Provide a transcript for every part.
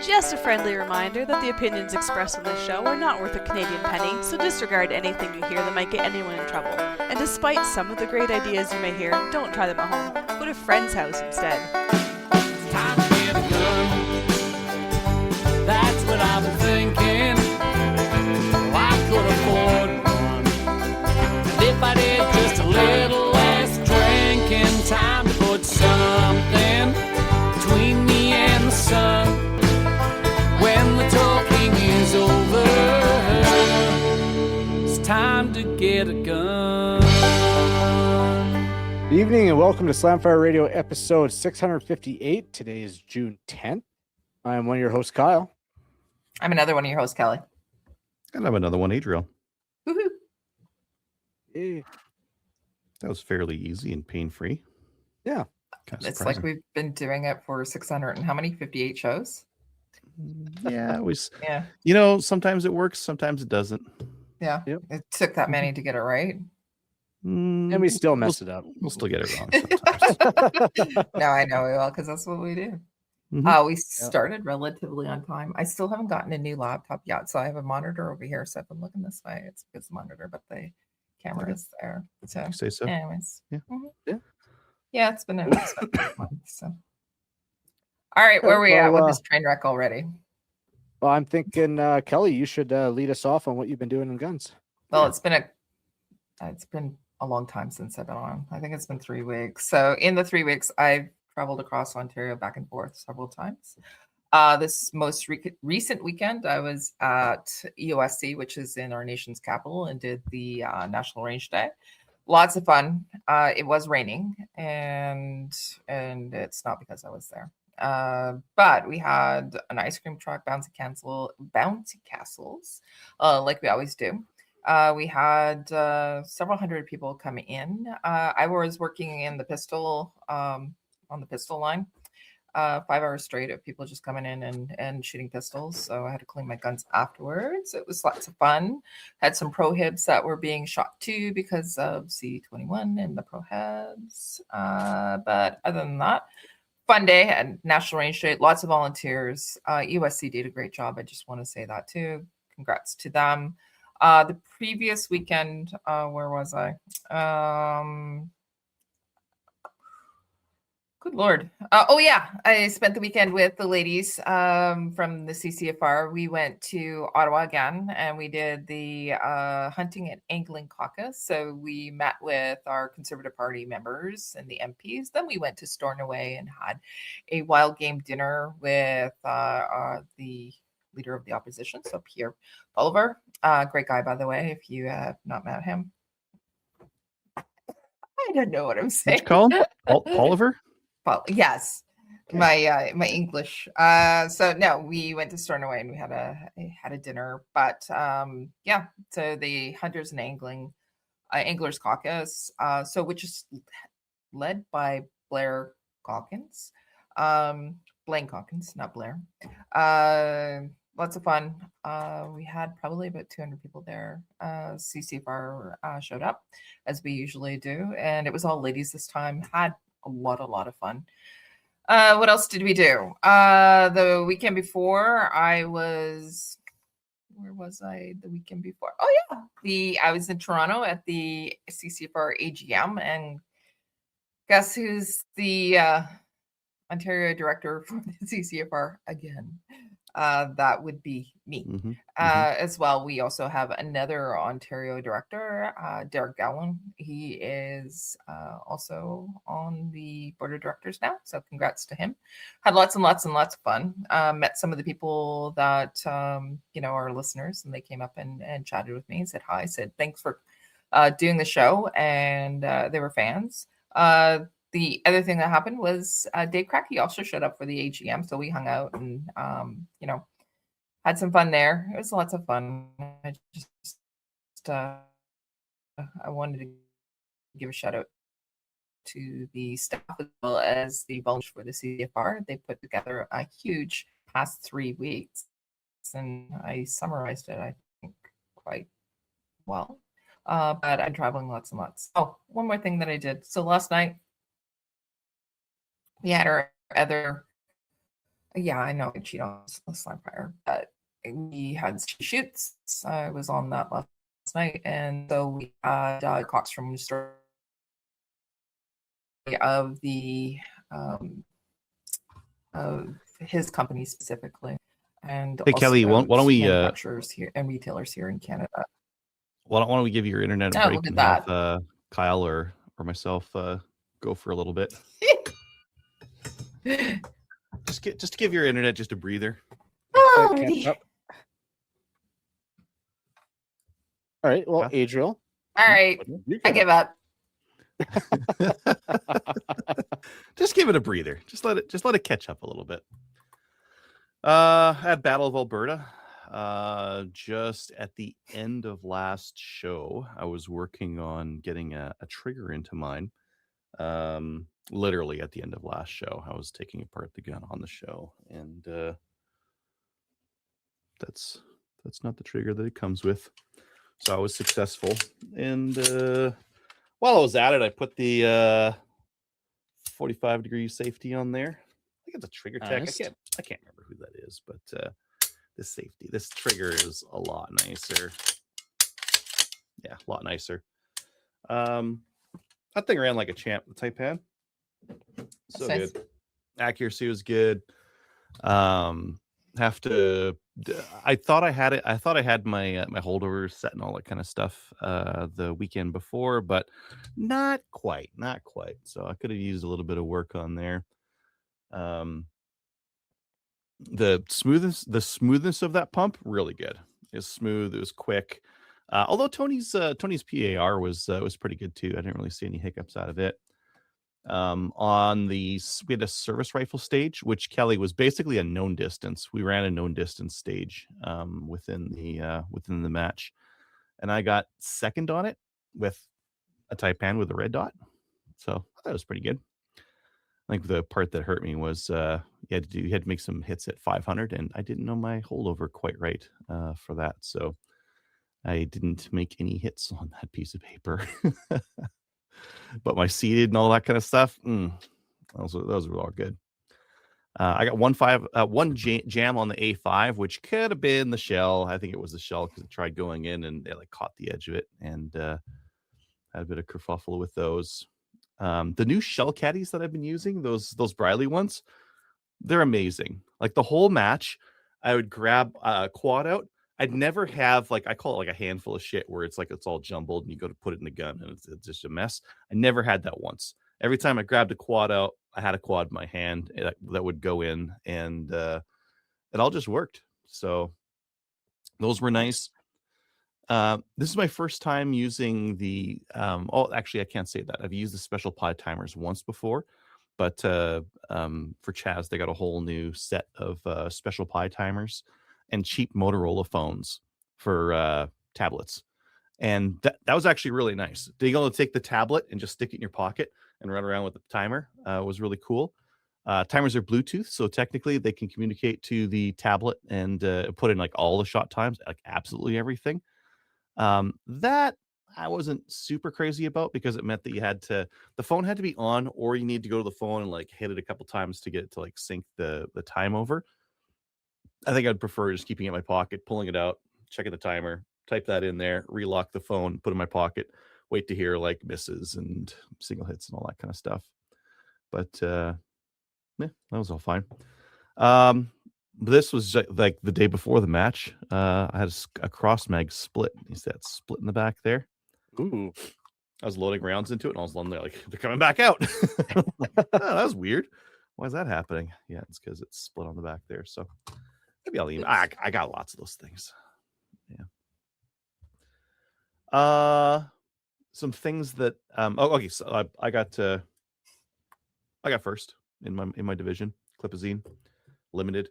Just a friendly reminder that the opinions expressed on this show are not worth a Canadian penny, so disregard anything you hear that might get anyone in trouble. And despite some of the great ideas you may hear, don't try them at home. Go to a friend's house instead. It's time to get a gun. That's what I've been thinking. Well, I could afford one. And if I did just a little less drinking, time to put something between me and the sun. When the talking is over, it's time to get a gun. Good evening and welcome to Slamfire Radio episode 658. Today is June 10th. I am one of your hosts, Kyle. I'm another one of your hosts, Kelly. And I'm another one, Adriel. Woohoo. Hey. That was fairly easy and pain-free. Yeah. It's like we've been doing it for 600 and how many? 58 shows? Yeah, it was. Yeah. You know, sometimes it works, sometimes it doesn't. Yeah. Yep. It took that many to get it right. And we still mess it up. We'll still get it wrong sometimes. No, I know we will because that's what we do. Mhm. We started relatively on time. I still haven't gotten a new laptop yet, so I have a monitor over here. So I've been looking this way. It's because the monitor, but the camera is there. So, You say so? anyways, Yeah. Yeah, it's been a month. So, all right, where are we at with this train wreck already? Well, I'm thinking, Kelly, you should lead us off on what you've been doing in guns. Well, it's been a long time since I've been on. I think it's been 3 weeks. So in the 3 weeks, I've traveled across Ontario back and forth several times. This most recent weekend, I was at EOSC, which is in our nation's capital, and did the National Range Day. Lots of fun. It was raining, and it's not because I was there. But we had an ice cream truck, bouncy castles, like we always do. We had several hundred people come in. I was working in the pistol on the pistol line, 5 hours straight of people just coming in and shooting pistols. So I had to clean my guns afterwards. It was lots of fun. Had some prohibs that were being shot too because of C21 and the prohibs. But other than that, fun day at National Range Day. Lots of volunteers. USC did a great job. I just want to say that too. Congrats to them. The previous weekend, where was I? Good Lord. I spent the weekend with the ladies from the CCFR. We went to Ottawa again, and we did the hunting and angling caucus. So we met with our Conservative Party members and the MPs. Then we went to Stornoway and had a wild game dinner with the leader of the opposition, so Pierre Oliver. Great guy, by the way, if you have not met him. I don't know what I'm saying. What'd you call him? Oliver? Yes. Okay. My English. So no, we went to Stornoway and we had a dinner. But so the Hunters and Anglers Caucus, which is led by Blair Calkins. Blaine Calkins, not Blair. Lots of fun. We had probably about 200 people there. CCFR showed up, as we usually do, and it was all ladies this time. Had a lot of fun. What else did we do? The weekend before, where was I the weekend before? Oh yeah, I was in Toronto at the CCFR AGM, and guess who's the Ontario director for the CCFR again? That would be me. As well. We also have another Ontario director, Derek Gowan. He is also on the board of directors now, so congrats to him. Had lots and lots of fun. Met some of the people that are listeners, and they came up and chatted with me and said hi, said thanks for doing the show, and they were fans. The other thing that happened was Dave Crackey also showed up for the AGM, so we hung out and had some fun there. It was lots of fun. I wanted to give a shout out to the staff as well as the volunteers for the CFR. They put together a huge past 3 weeks, and I summarized it, I think, quite well. But I'm traveling lots and lots. Oh, one more thing that I did. So last night, we had our other Yeah, I know I cheat on Slamfire, but we had shoots. I was on that last night, and so we had Cox from story of the of his company specifically, and Hey, Kelly, why don't we manufacturers here and retailers here in Canada. Why don't we give your internet a Oh, break look at and that. have Kyle or myself go for a little bit? Just give your internet just a breather. Alrighty. All right. Well, Yeah. Adriel. All right, I give up. Just give it a breather. Just let it catch up a little bit. At Battle of Alberta, just at the end of last show, I was working on getting a trigger into mine. Literally at the end of last show, I was taking apart the gun on the show, and that's not the trigger that it comes with. So I was successful, and while I was at it, I put the 45 degree safety on there. I think it's a Trigger Tech. Nice. I can't remember who that is, but this trigger is a lot nicer. Yeah, a lot nicer. That thing ran like a champ, the Taipan. So That's nice. good. Accuracy was good. I thought I had it. I thought I had my my holdover set and all that kind of stuff the weekend before, but not quite. So I could have used a little bit of work on there. The smoothness of that pump, really good. It's smooth. It was quick. Although Tony's PAR was pretty good too. I didn't really see any hiccups out of it. We had a service rifle stage, which Kelly was basically a known distance. We ran a known distance stage within the match, and I got second on it with a Taipan with a red dot. So I thought it was pretty good. I think the part that hurt me was you had to make some hits at 500, and I didn't know my holdover quite right for that, so I didn't make any hits on that piece of paper. But my seated and all that kind of stuff, those were all good. I got one jam on the A5, which could have been the shell. I think it was the shell because it tried going in and it like caught the edge of it, and had a bit of kerfuffle with those. The new shell caddies that I've been using, those Briley ones, they're amazing. Like the whole match, I would grab a quad out. I'd never have, like, I call it like a handful of shit where it's like it's all jumbled and you go to put it in the gun and it's just a mess. I never had that once. Every time I grabbed a quad out, I had a quad in my hand that would go in, and it all just worked. So those were nice. This is my first time using the actually I can't say that. I've used the special pod timers once before, but for Chaz, they got a whole new set of special pod timers and cheap Motorola phones for tablets. And that was actually really nice. Being able to take the tablet and just stick it in your pocket and run around with the timer was really cool. Timers are Bluetooth, so technically they can communicate to the tablet and put in like all the shot times, like absolutely everything. That I wasn't super crazy about because it meant that the phone had to be on, or you need to go to the phone and like hit it a couple times to get it to like sync the time over. I think I'd prefer just keeping it in my pocket, pulling it out, checking the timer, type that in there, relock the phone, put it in my pocket, wait to hear like misses and single hits and all that kind of stuff. But yeah, that was all fine. This was like the day before the match. I had a cross mag split. You see that split in the back there? Ooh. I was loading rounds into it, and I was there like, they're coming back out. Oh, that was weird. Why is that happening? Yeah, it's because it's split on the back there. So maybe I'll leave. I got lots of those things. Yeah. Some things that okay. So I got first in my division, Clipazine Limited.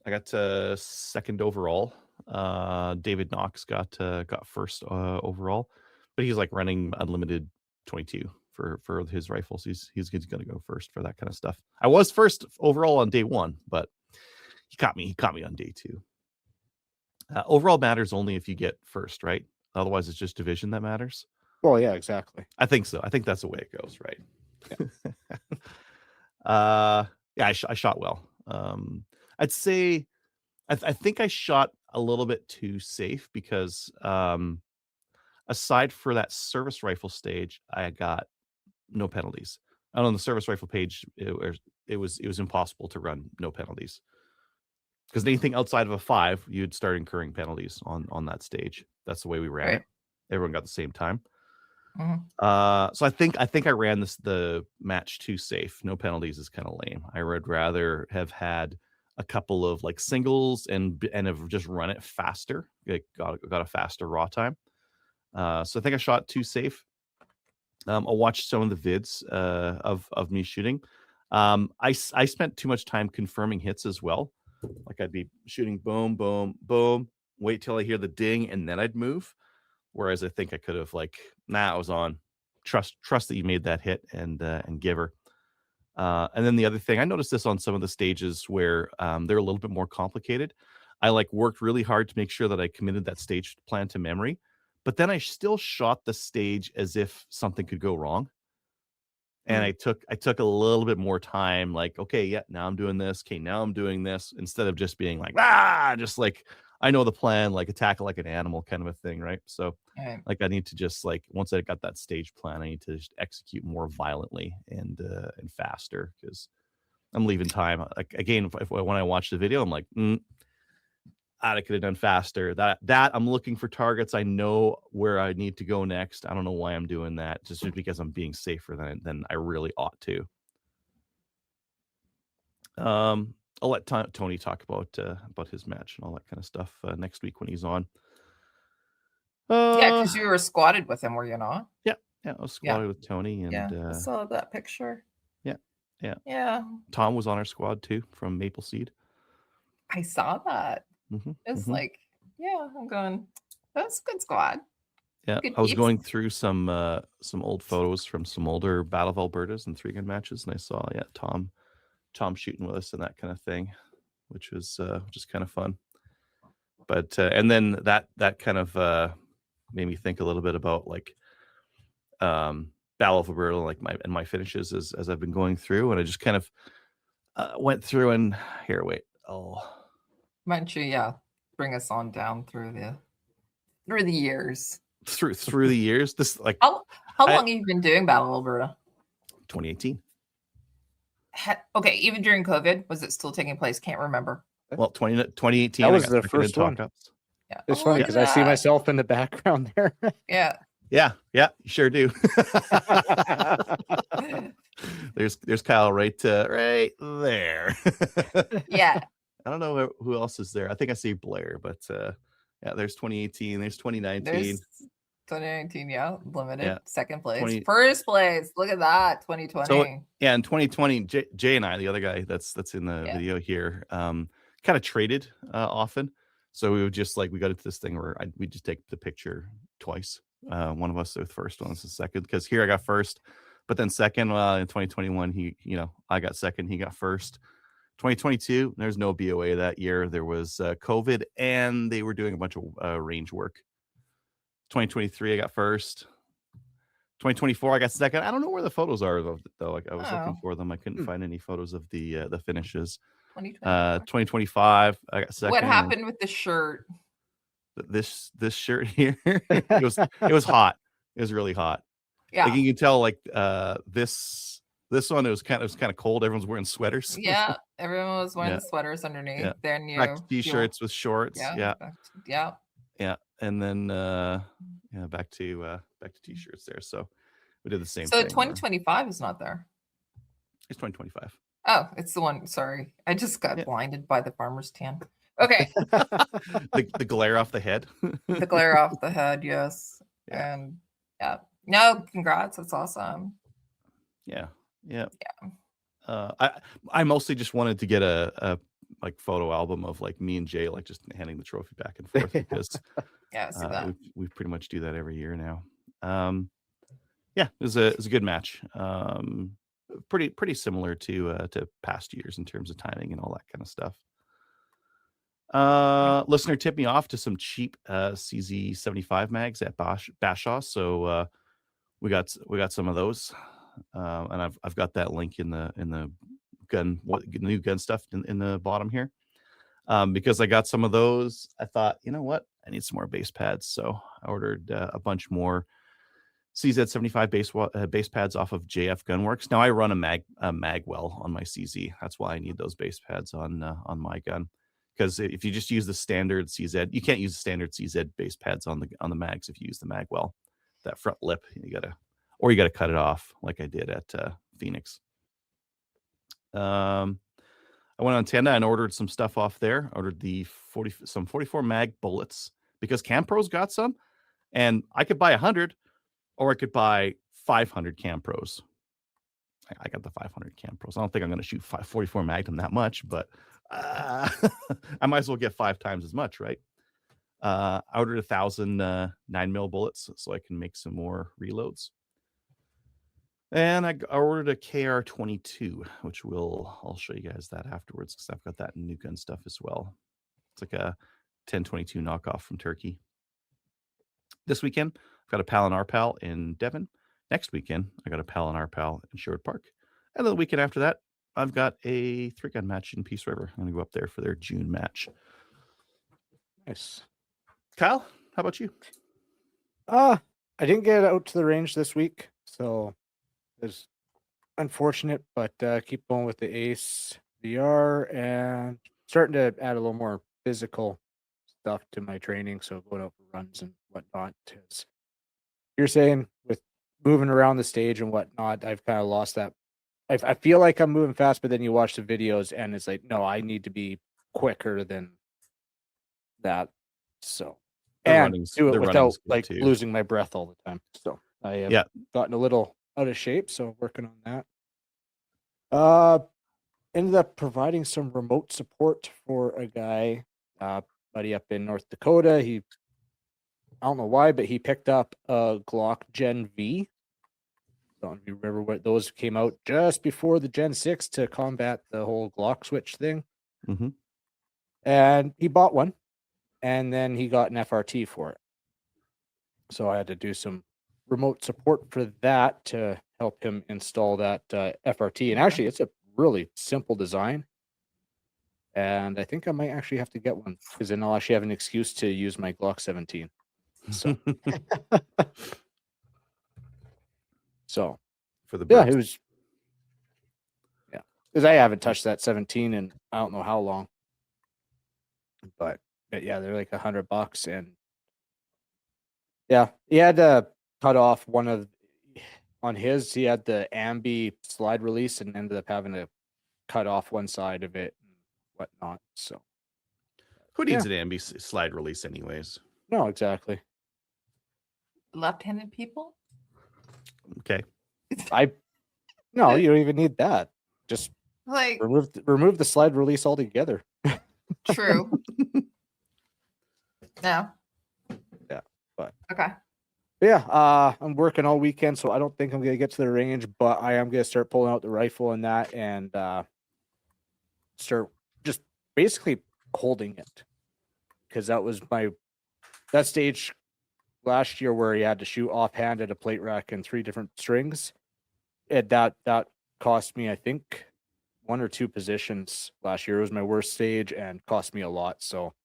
I got second overall. David Knox got first overall, but he's like running unlimited 22 for his rifles. He's going to go first for that kind of stuff. I was first overall on day one, but he caught me on day two. Overall matters only if you get first, right? Otherwise, it's just division that matters. Well, yeah, exactly. I think so. I think that's the way it goes, right? Yeah. Yeah, I shot well. I'd say I think I shot a little bit too safe because aside for that service rifle stage, I got no penalties. And on the service rifle page, it was impossible to run no penalties because anything outside of a 5, you'd start incurring penalties on that stage. That's the way we ran Right. it. Everyone got the same time. Mhm. So I think I ran the match too safe. No penalties is kind of lame. I would rather have had a couple of like singles and have just run it faster. Got a faster raw time. So I think I shot too safe. I watched some of the vids of me shooting. I spent too much time confirming hits as well. Like I'd be shooting boom, boom, boom, wait till I hear the ding, and then I'd move. Whereas I think I could have like, I was on. Trust that you made that hit and give her. And then the other thing, I noticed this on some of the stages where they're a little bit more complicated. I like worked really hard to make sure that I committed that stage plan to memory, but then I still shot the stage as if something could go wrong. And I took a little bit more time, like, okay, yeah, now I'm doing this. Okay, now I'm doing this, instead of just being like, just like I know the plan, like attack it like an animal kind of a thing, right? So Right. like I need to just like once I got that stage plan, I need to just execute more violently and faster because I'm leaving time. Like again, when I watch the video, I'm like, I could have done faster. That I'm looking for targets. I know where I need to go next. I don't know why I'm doing that. Just because I'm being safer than I really ought to. I'll let Tony talk about his match and all that kind of stuff next week when he's on. Yeah, because you were squatted with him, were you not? Yeah, I was squatted with Tony and Yeah, I saw that picture. Yeah. Yeah, Tom was on our squad too from Maple Seed. I saw that. It's like, yeah, I'm going, that's a good squad. Yeah, Good I was peeps. going through some old photos from some older Battle of Albertas and 3-gun matches, and I saw Tom shooting with us and that kind of thing, which was kind of fun. But and then that kind of made me think a little bit about like Battle of Alberta, like my finishes as I've been going through, and I just kind of went through and here, wait, Why don't you, bring us on down through the years? through the years. This like How long have you been doing Battle of Alberta? 2018. Okay, even during COVID, was it still taking place? Can't remember. Well, 2018. That was I got the second first in one. talk-ups. Yeah, It's funny look because at I see that. myself in the background there. Yeah. Yeah, you sure do. There's Kyle right there. Yeah. I don't know who else is there. I think I see Blair, but there's 2018. There's 2019. There's 2019, limited. Yeah. Second place. 20 First place. Look at that. 2020. So yeah, in 2020, Jay and I, the other guy that's in the video here, kind of traded often. So we would just like we got into this thing where we just take the picture twice. One of us with first, one was the second. Because here I got first, but then second. In 2021, I got second, he got first. 2022, there's no BOA that year. There was COVID, and they were doing a bunch of range work. 2023, I got first. 2024, I got second. I don't know where the photos are though. Like I was looking for them, I couldn't find any photos of the finishes. 2025, I got second. What happened with the shirt? This shirt here, it was hot. It was really hot. Yeah. Like you can tell, like this one, it was kind of cold. Everyone's wearing sweaters. Yeah, everyone was wearing the sweaters underneath. Yeah. Then Back to t-shirts with shorts. Yeah. And then back to t-shirts there. So we did the same thing. So 2025 is not there. It's 2025. Oh, it's the one. Sorry, I just got blinded by the farmer's tan. Okay. the glare off the head. The glare off the head, yes. Yeah. And no, congrats. That's awesome. Yeah. I mostly just wanted to get a like photo album of like me and Jay like just handing the trophy back and forth because I see that. we pretty much do that every year now. It was a good match. Pretty similar to past years in terms of timing and all that kind of stuff. Listener tipped me off to some cheap CZ75 mags at Bashaw, so we got some of those, and I've got that link in the new gun stuff in the bottom here. Because I got some of those, I thought, you know what, I need some more base pads, so I ordered a bunch more CZ75 base pads off of JF Gunworks. Now I run a Magwell on my CZ. That's why I need those base pads on my gun. Because if you just use the standard CZ, you can't use the standard CZ base pads on the mags. If you use the Magwell, that front lip, you gotta cut it off like I did at Phoenix. I went on Tenda and ordered some stuff off there. Ordered some 44 mag bullets because Campro's got some, and I could buy 100, or I could buy 500 Campros. I got the 500 Campros. I don't think I'm going to shoot 44 Magnum that much, but I might as well get 5 times as much, right? I ordered 1,000 9mm bullets so I can make some more reloads. And I ordered a KR-22, which I'll show you guys that afterwards because I've got that in new gun stuff as well. It's like a 1022 knockoff from Turkey. This weekend, I've got a PAL and RPAL in Devon. Next weekend, I got a PAL and RPAL in Sherwood Park. And then the weekend after that, I've got a 3-gun match in Peace River. I'm going to go up there for their June match. Nice. Kyle, how about you? I didn't get out to the range this week, so it was unfortunate, but keep going with the Ace VR and starting to add a little more physical stuff to my training, so going out for runs and whatnot. As you're saying, with moving around the stage and whatnot, I've kind of lost that. I feel like I'm moving fast, but then you watch the videos and it's like, no, I need to be quicker than that. So, and do it without like losing my breath all the time. So I have gotten a little out of shape, so working on that. Ended up providing some remote support for a guy, buddy up in North Dakota. I don't know why, but he picked up a Glock Gen V. Don't you remember what those came out just before the Gen 6 to combat the whole Glock switch thing? Mm-hmm. And he bought one, and then he got an FRT for it. So I had to do some remote support for that to help him install that FRT. And actually, it's a really simple design. And I think I might actually have to get one because then I'll actually have an excuse to use my Glock 17. So, for the it was because I haven't touched that 17 in I don't know how long. But yeah, they're like $100, and he had to cut off on his. He had the ambi slide release and ended up having to cut off one side of it and whatnot. So who needs an ambi slide release anyways? No, exactly. Left-handed people? Okay. No, you don't even need that. Just like remove the slide release altogether. True. No. Yeah, but okay. Yeah, I'm working all weekend, so I don't think I'm gonna get to the range, but I am gonna start pulling out the rifle and that, and start just basically holding it, because that was that stage last year where he had to shoot offhand at a plate rack and 3 different strings. That cost me, I think, 1 or 2 positions last year. It was my worst stage and cost me a lot. So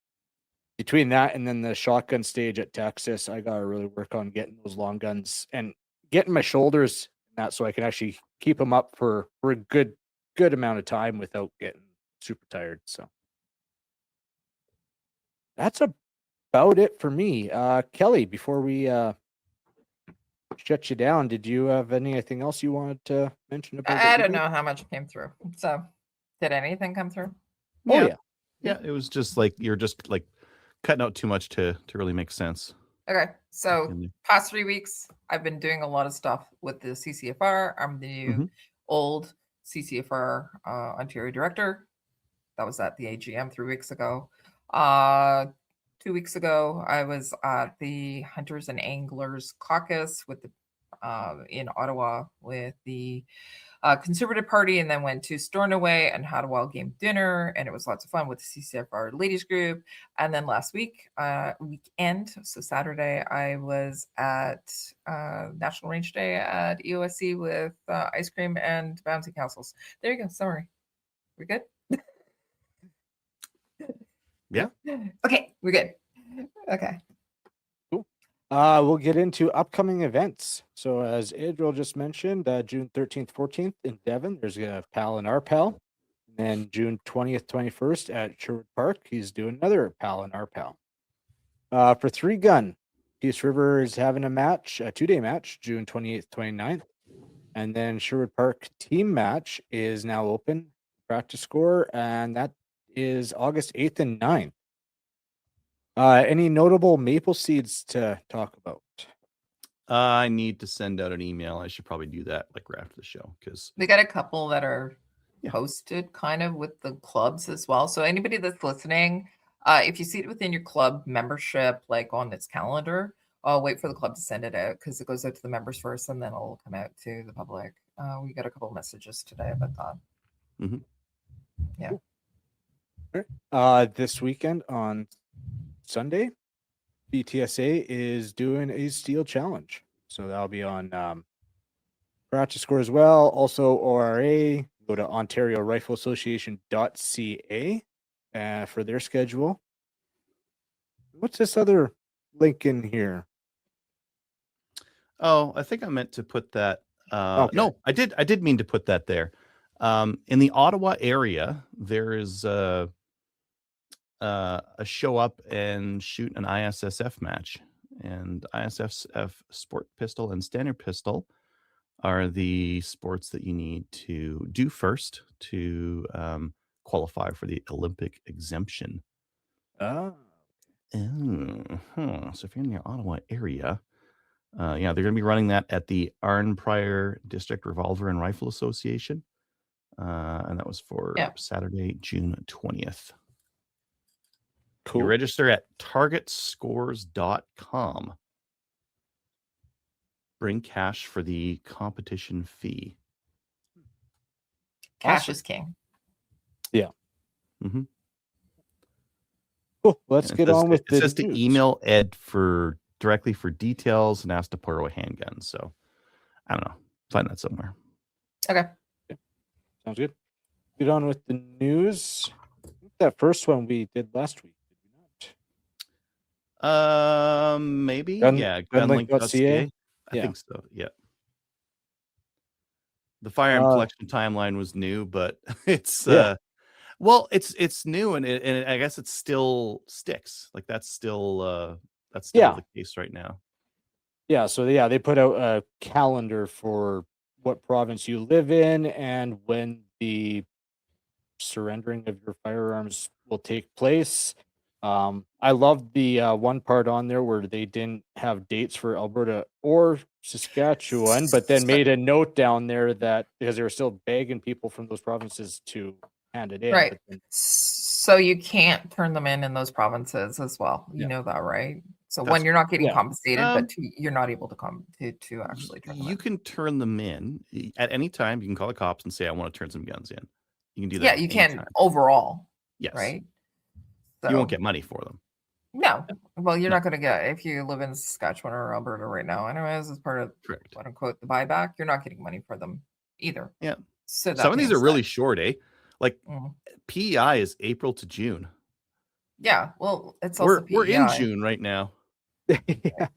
between that and then the shotgun stage at Texas, I got to really work on getting those long guns and getting my shoulders in that so I can actually keep them up for a good amount of time without getting super tired. So that's about it for me. Kelly, before we shut you down, did you have anything else you wanted to mention about I don't know how much came through. So did anything come through? Yeah. It was just like you're just like cutting out too much to really make sense. Okay, so past 3 weeks I've been doing a lot of stuff with the CCFR. I'm the new old CCFR Ontario director. That was at the AGM 3 weeks ago. 2 weeks ago, I was at the Hunters and Anglers Caucus with in Ottawa with the Conservative Party, and then went to Stornoway and had a wild game dinner, and it was lots of fun with the CCFR ladies group. And then last weekend, so Saturday, I was at National Range Day at EOSC with ice cream and bouncy castles. There you go, summary. We good? Yeah. Okay, we're good. Okay. We'll get into upcoming events. So as Adriel just mentioned, June 13th, 14th in Devon, there's a Pal and Our Pal. And then June 20th, 21st at Sherwood Park, he's doing another Pal and Our Pal. For 3-gun, Peace River is having a match, a 2-day match, June 28th, 29th. And then Sherwood Park team match is now open, practice score, and that is August 8th and 9th. Any notable Maple Seeds to talk about? I need to send out an email. I should probably do that like right after the show because We got a couple that are Yeah. posted kind of with the clubs as well. So anybody that's listening, if you see it within your club membership, like on its calendar, I'll wait for the club to send it out because it goes out to the members first and then it'll come out to the public. We got a couple messages today about that. This weekend on Sunday, BTSA is doing a steel challenge. So that'll be on practice score as well. Also, ORA, go to OntarioRifleAssociation.ca for their schedule. What's this other link in here? Oh, I think I meant to put that. Okay. No, I did mean to put that there. In the Ottawa area, there is a show up and shoot an ISSF match, and ISSF Sport Pistol and Standard Pistol are the sports that you need to do first to qualify for the Olympic exemption. Ah, So if you're in the Ottawa area, they're going to be running that at the Arnprior District Revolver and Rifle Association. And that was for Saturday, June 20th. cool. You register at targetscores.com. Bring cash for the competition fee. Cash Awesome. is king. Mm-hmm. Cool. Let's get on with the It says to news. email Ed directly for details and ask to borrow a handgun. So I don't know. Find that somewhere. Okay. Sounds good. Get on with the news. I think that first one we did last week, did we not? Maybe. Gun- Yeah. gunlink.ca? Gunlink.ca. I Yeah. think so. Yeah. The firearm collection timeline was new, but it's well, it's new and I guess it still sticks. Like that's still the case right now. Yeah, so they put out a calendar for what province you live in and when the surrendering of your firearms will take place. I love the one part on there where they didn't have dates for Alberta or Saskatchewan, but then made a note down there that because they were still begging people from those provinces to hand it in. Right. but then- So you can't turn them in those provinces as well. You Yeah. know that, right? So That's- one, you're not getting yeah. compensated, but two, you're not able to come to actually turn them You in. can turn them in at any time. You can call the cops and say, I want to turn some guns in. You can do that. Yeah, you can anytime. overall, Yes. right? You won't So- get money for them. No. Well, you're not going to get, if you live in Saskatchewan or Alberta right now, anyways, as part of Correct. quote unquote the buyback, you're not getting money for them either. Yeah. So that Some of these being are really said- short, eh? Like Mhm. PEI is April to June. Yeah. Well, it's also We're in PEI. June right now. yeah.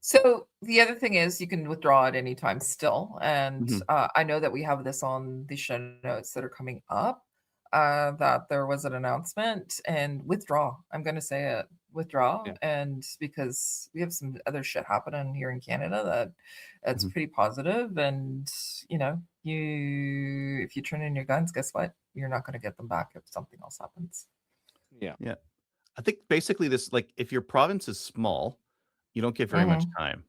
So the other thing is you can withdraw at any time still. And Mhm. I know that we have this on the show notes that are coming up, that there was an announcement and withdraw. I'm going to say it, withdraw. Yeah. And because we have some other shit happening here in Canada that it's Mhm. pretty positive. And, if you turn in your guns, guess what? You're not going to get them back if something else happens. I think basically this, like, if your province is small, you don't get very much time.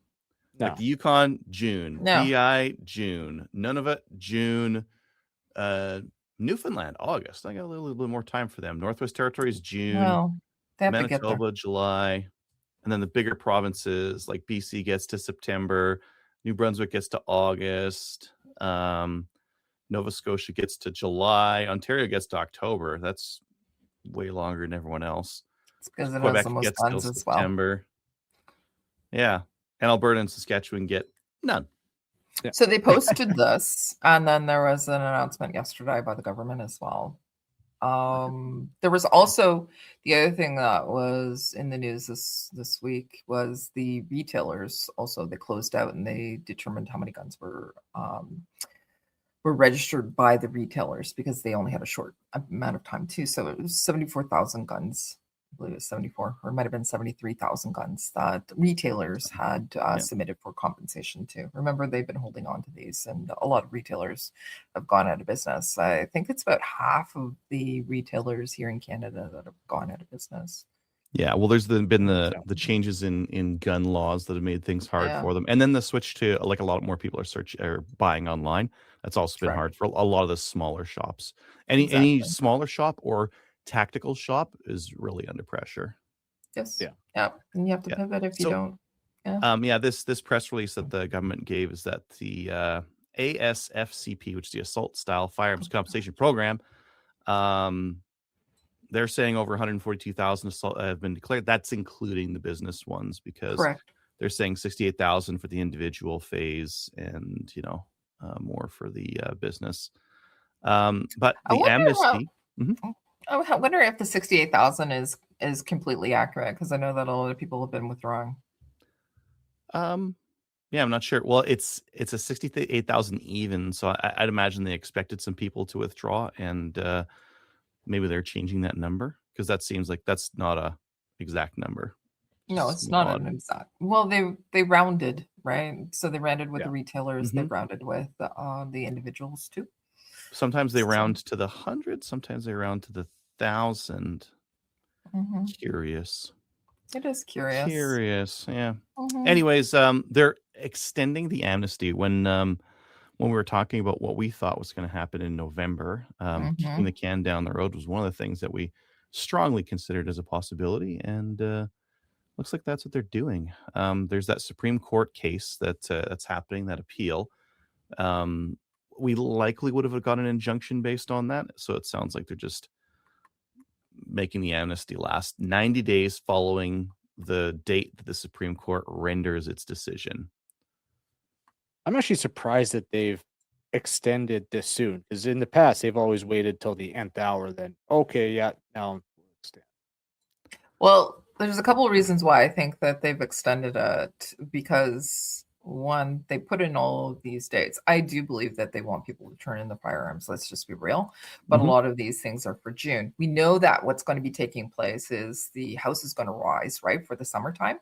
No. Like the Yukon, June. No. PEI, June. Nunavut, June. Newfoundland, August. I got a little bit more time for them. Northwest Territories, June. Well, they have to get there. Manitoba, July. And then the bigger provinces like BC gets to September. New Brunswick gets to August. Nova Scotia gets to July. Ontario gets to October. That's way longer than everyone else. It's because it has Quebec the most gets till guns as well. September. Yeah. And Alberta and Saskatchewan get none. So they posted this, and then there was an announcement yesterday by the government as well There was also the other thing that was in the news this week was the retailers also they closed out and they determined how many guns were registered by the retailers because they only had a short amount of time too. So it was 74,000 guns. I believe it was 74 or it might have been 73,000 guns that retailers had submitted for compensation to. Remember, they've been holding on to these and a lot of retailers have gone out of business. I think it's about half of the retailers here in Canada that have gone out of business. Yeah, well, there's been the changes in gun laws that have made things hard Yeah. for them, and then the switch to like a lot more people are buying online. That's also been Correct. hard for a lot of the smaller shops. Any Exactly. smaller shop or tactical shop is really under pressure. Yes. Yeah. Yeah. And you have to Yeah. pivot if you So, don't. This press release that the government gave is that the ASFCP, which is the Assault Style Firearms Compensation Program, they're saying over 142,000 have been declared. That's including the business ones because Correct. they're saying 68,000 for the individual phase and more for the business. But I the wonder amnesty. I wonder if the 68,000 is completely accurate because I know that a lot of people have been withdrawing. Yeah, I'm not sure. Well, it's a 68,000 even, so I'd imagine they expected some people to withdraw, and maybe they're changing that number because that seems like that's not a exact number. No, Just it's not odd. an exact. Well, they rounded, right? So they rounded with the retailers. They Mhm. rounded with the individuals too. Sometimes they So- round to the 100, sometimes they round to the 1,000. Mhm. Curious. It is curious. Yeah. Mhm. Anyways, they're extending the amnesty when we were talking about what we thought was going to happen in November. Kicking the can down the road was one of the things that we strongly considered as a possibility, and looks like that's what they're doing. There's that Supreme Court case that's happening, that appeal. We likely would have got an injunction based on that, so it sounds like they're just making the amnesty last 90 days following the date that the Supreme Court renders its decision. I'm actually surprised that they've extended this soon because in the past they've always waited till the nth hour. Then okay, yeah, now we'll extend. Well, there's a couple of reasons why I think that they've extended it because one, they put in all of these dates. I do believe that they want people to turn in the firearms. Let's just be real. But Mhm. a lot of these things are for June. We know that what's going to be taking place is the house is going to rise, right, for the summertime.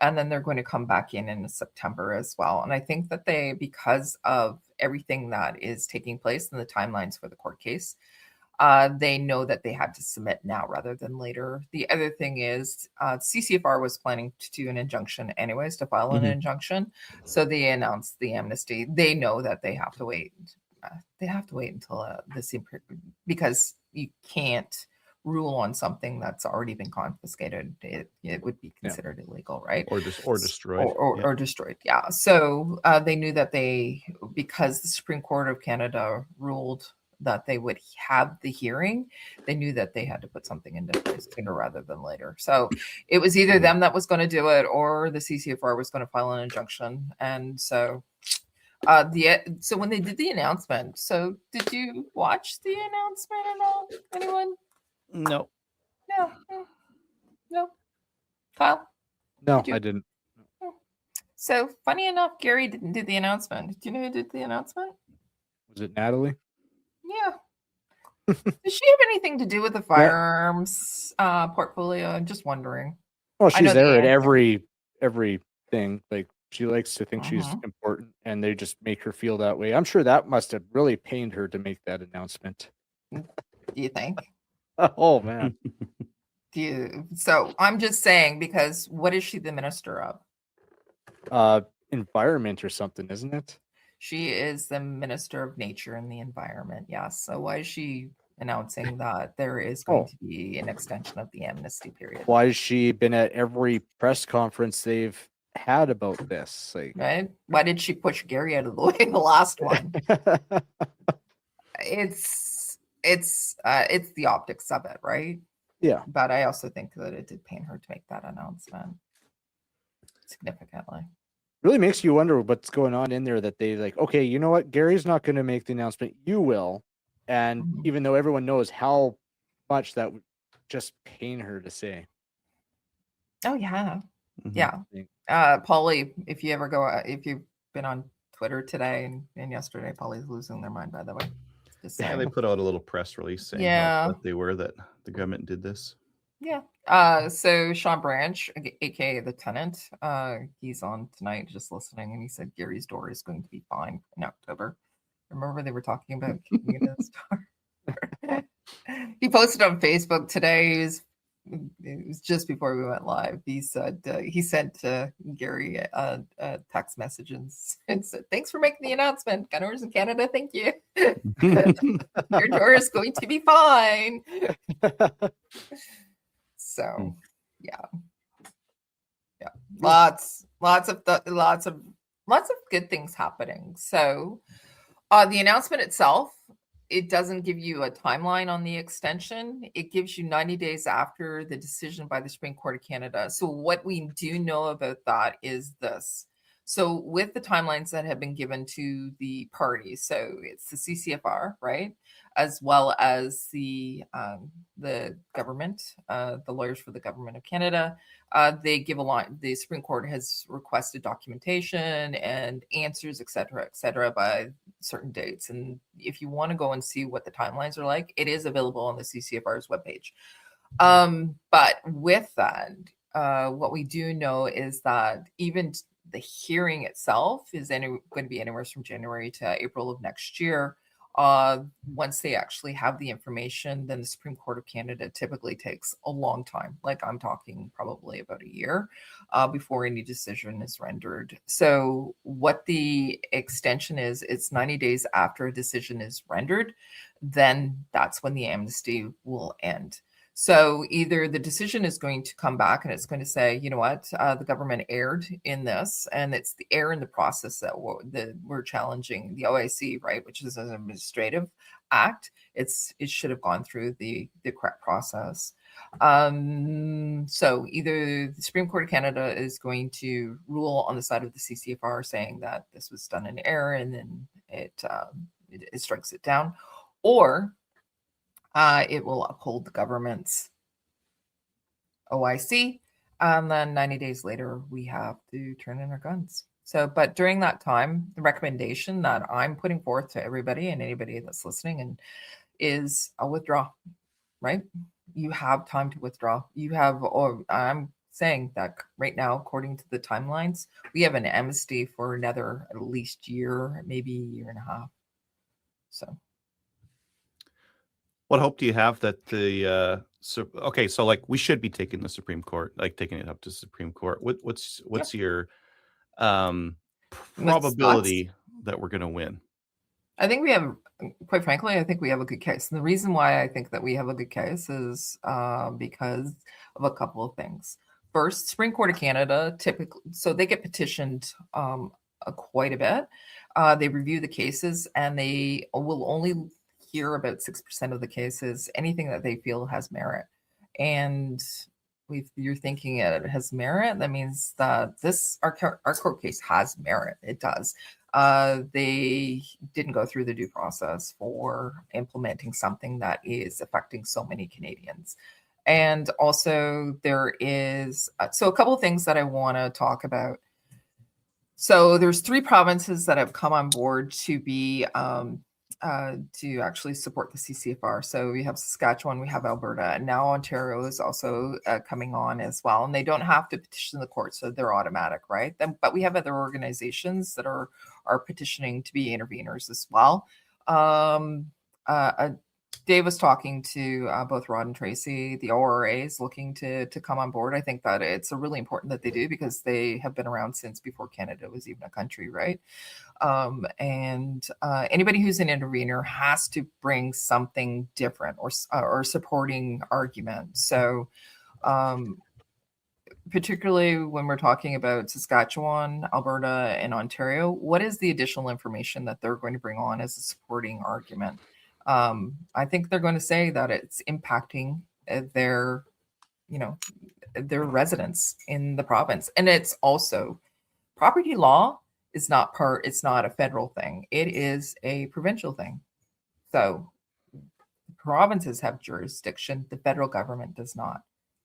And then they're going to come back in September as well. And I think that they, because of everything that is taking place in the timelines for the court case, they know that they had to submit now rather than later. The other thing is CCFR was planning to do an injunction anyways, to file an Mhm. injunction. So they announced the amnesty. They know that they have to wait. They have to wait until the same period because you can't rule on something that's already been confiscated. It would be considered illegal, right? Or destroyed. Or destroyed. Yeah. So they knew that because the Supreme Court of Canada ruled that they would have the hearing, they knew that they had to put something into place sooner rather than later. So it was either them that was going to do it or the CCFR was going to file an injunction. And so so when they did the announcement, so did you watch the announcement at all? Anyone? No. No. Kyle? No, Did you- I didn't. So funny enough, Gary didn't do the announcement. Do you know who did the announcement? Was it Natalie? Yeah. Does she have anything to do with the firearms portfolio? I'm just wondering. Well, I know she's the there at answer. everything. Like she likes to think she's Mhm. important, and they just make her feel that way. I'm sure that must have really pained her to make that announcement. Do you think? Oh man, So I'm just saying because what is she the minister of? environment or something, isn't it? She is the minister of nature and the environment. Yes. So why is she announcing that there is going to be an extension of the amnesty period? Why has she been at every press conference they've had about this? Like, Right? Why did she push Gary out of the way the last one? It's the optics of it, right? yeah. But I also think that it did pain her to make that announcement significantly. Really makes you wonder what's going on in there that they like, okay, you know what? Gary's not going to make the announcement. You will. And Mhm. even though everyone knows how much that would just pain her to say. Oh yeah, Mhm. yeah. Polly, if you ever go, if you've been on Twitter today and yesterday, Polly's losing their mind. By the way, just Yeah, saying. they put out a little press release saying Yeah. how upset they were that the government did this. Yeah. So Sean Branch, aka the tenant, he's on tonight just listening, and he said Gary's door is going to be fine in October. Remember they were talking about kicking it in the store. He posted on Facebook today. It was just before we went live. He said he sent Gary a text message and said, "Thanks for making the announcement, Gunners in Canada. Thank you. Your door is going to be fine." So, yeah, lots of good things happening. So, the announcement itself, it doesn't give you a timeline on the extension. It gives you 90 days after the decision by the Supreme Court of Canada. So, what we do know about that is this. So, with the timelines that have been given to the parties, so it's the CCFR, right, as well as the government, the lawyers for the government of Canada, they give a line. The Supreme Court has requested documentation and answers, et cetera, by certain dates. And if you want to go and see what the timelines are like, it is available on the CCFR's webpage. But with that, what we do know is that even the hearing itself is going to be anywhere from January to April of next year. Once they actually have the information, then the Supreme Court of Canada typically takes a long time. Like I'm talking probably about a year before any decision is rendered. So what the extension is, it's 90 days after a decision is rendered, then that's when the amnesty will end. So either the decision is going to come back and it's going to say, you know what, the government erred in this, and it's the error in the process that we're challenging the OIC, right, which is an administrative act. It should have gone through the correct process. So either the Supreme Court of Canada is going to rule on the side of the CCFR saying that this was done in error, and then it strikes it down, or it will uphold the government's OIC, and then 90 days later, we have to turn in our guns. So, but during that time, the recommendation that I'm putting forth to everybody and anybody that's listening is a withdraw, right? You have time to withdraw. You have, or I'm saying that right now, according to the timelines, we have an amnesty for another at least year, maybe a year and a half. So. What hope do you have that the so like we should be taking the Supreme Court, like taking it up to Supreme Court. What's your probability that we're going to win? I think we have, quite frankly, I think we have a good case. And the reason why I think that we have a good case is because of a couple of things. First, Supreme Court of Canada typically, so they get petitioned quite a bit. They review the cases, and they will only hear about 6% of the cases, anything that they feel has merit. And if you're thinking it has merit, that means that our court case has merit. It does. They didn't go through the due process for implementing something that is affecting so many Canadians. And also there is, so a couple of things that I want to talk about. So there's 3 provinces that have come on board to be, to actually support the CCFR. So we have Saskatchewan, we have Alberta, and now Ontario is also coming on as well. And they don't have to petition the court, so they're automatic, right? But we have other organizations that are petitioning to be interveners as well. Dave was talking to both Rod and Tracy. The ORA is looking to come on board. I think that it's really important that they do, because they have been around since before Canada was even a country, right? And anybody who's an intervener has to bring something different or supporting argument. So particularly when we're talking about Saskatchewan, Alberta, and Ontario, what is the additional information that they're going to bring on as a supporting argument? I think they're going to say that it's impacting their residents in the province. And it's also, property law is it's not a federal thing. It is a provincial thing. So provinces have jurisdiction. The federal government does not.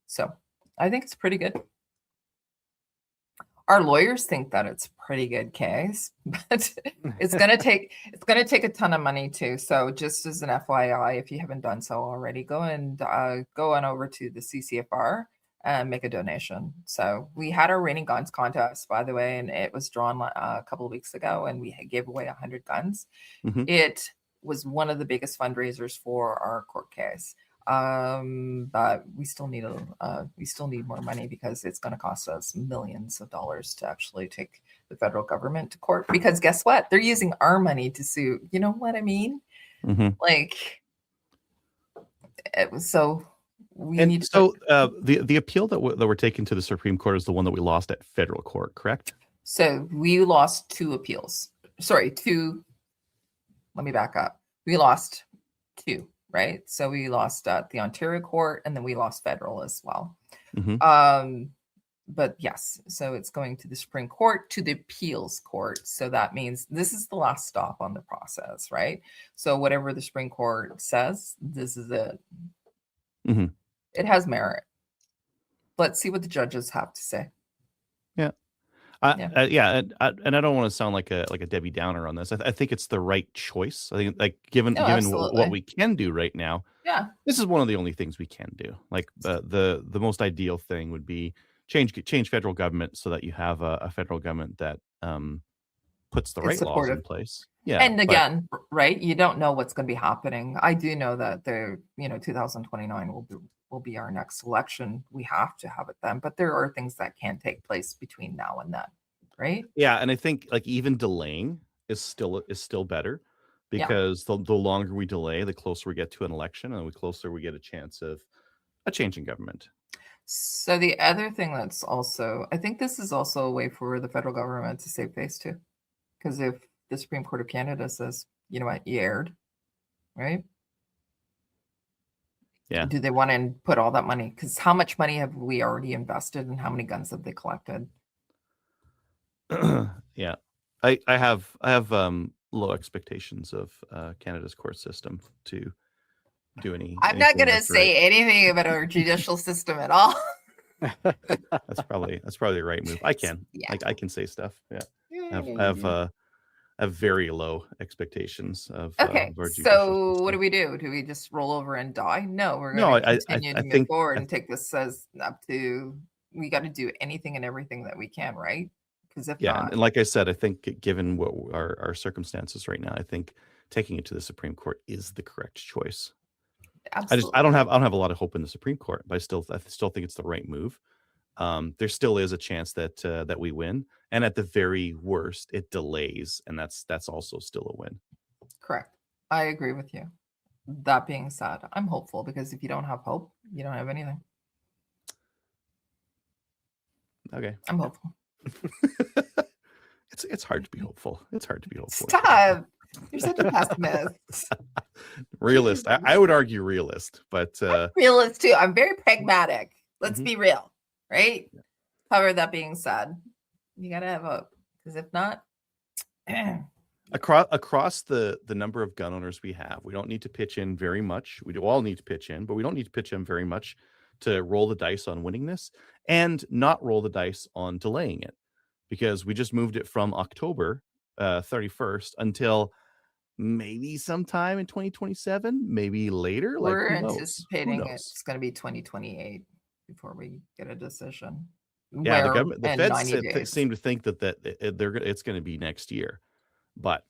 So I think it's pretty good. Our lawyers think that it's a pretty good case, but it's gonna take a ton of money too. So just as an FYI, if you haven't done so already, go on over to the CCFR and make a donation. So we had our Raining Guns contest, by the way, and it was drawn a couple of weeks ago, and we gave away 100 guns. Mhm. It was one of the biggest fundraisers for our court case. But we still need more money because it's going to cost us millions of dollars to actually take the federal government to court. Because guess what? They're using our money to sue. You know what I mean? Mhm. Like, so we And need to. so the appeal that we're taking to the Supreme Court is the one that we lost at federal court, correct? So we lost 2 appeals. Sorry, 2. Let me back up. We lost 2. Right. So we lost at the Ontario court, and then we lost federal as well. Mhm. But yes, so it's going to the Supreme Court, to the appeals court. So that means this is the last stop on the process, right? So whatever the Supreme Court says, this is it. Mhm. It has merit. Let's see what the judges have to say. Yeah, and I don't want to sound like a Debbie Downer on this. I think it's the right choice. I think, like, given what absolutely. we can do right now, Yeah. this is one of the only things we can do. Like the most ideal thing would be change federal government so that you have a federal government that puts the It's right laws in supportive. place. Yeah, And but- again, right, you don't know what's going to be happening. I do know that 2029 will be our next election. We have to have it then, but there are things that can take place between now and then, right? yeah, and I think like even delaying is still better, because the longer we delay, the closer we get to an election, and the closer we get a chance of a change in government. So the other thing that's also, I think this is also a way for the federal government to save face too, because if the Supreme Court of Canada says, you know what, you erred, right? Yeah. Do they want to put all that money? Because how much money have we already invested, and how many guns have they collected? Yeah, I have low expectations of Canada's court system to do any. I'm not anything going to that's say anything about our judicial system at all. right. That's probably the right move. I can I can say stuff. Yeah, I have very low expectations of Okay, our judicial so what system. do? Do we just roll over and die? No, we're No, going to I continue to move think forward and take this as up to. We got to do anything and everything that we can, right? Because if yeah, not, and like I said, I think given what our circumstances right now, I think taking it to the Supreme Court is the correct choice. absolutely. I don't have a lot of hope in the Supreme Court, but I still think it's the right move. There still is a chance that we win, and at the very worst, it delays, and that's also still a win. Correct. I agree with you. That being said, I'm hopeful, because if you don't have hope, you don't have anything. Okay, I'm hopeful. it's hard to be hopeful. It's hard to be hopeful. Stop. You're such a pessimist. Realist. I would argue realist, but Realist too. I'm very pragmatic. Let's Mhm. be real, right? However, that being said, you gotta have hope, because if not, across the number of gun owners we have, we don't need to pitch in very much. We do all need to pitch in, but we don't need to pitch in very much to roll the dice on winning this, and not roll the dice on delaying it, because we just moved it from October 31st until maybe sometime in 2027, maybe later. Like, we're who knows? Who anticipating knows? it's going to be 2028 before we get a decision. Yeah, the government, the in feds 90 days. seem to think that it's going to be next year, but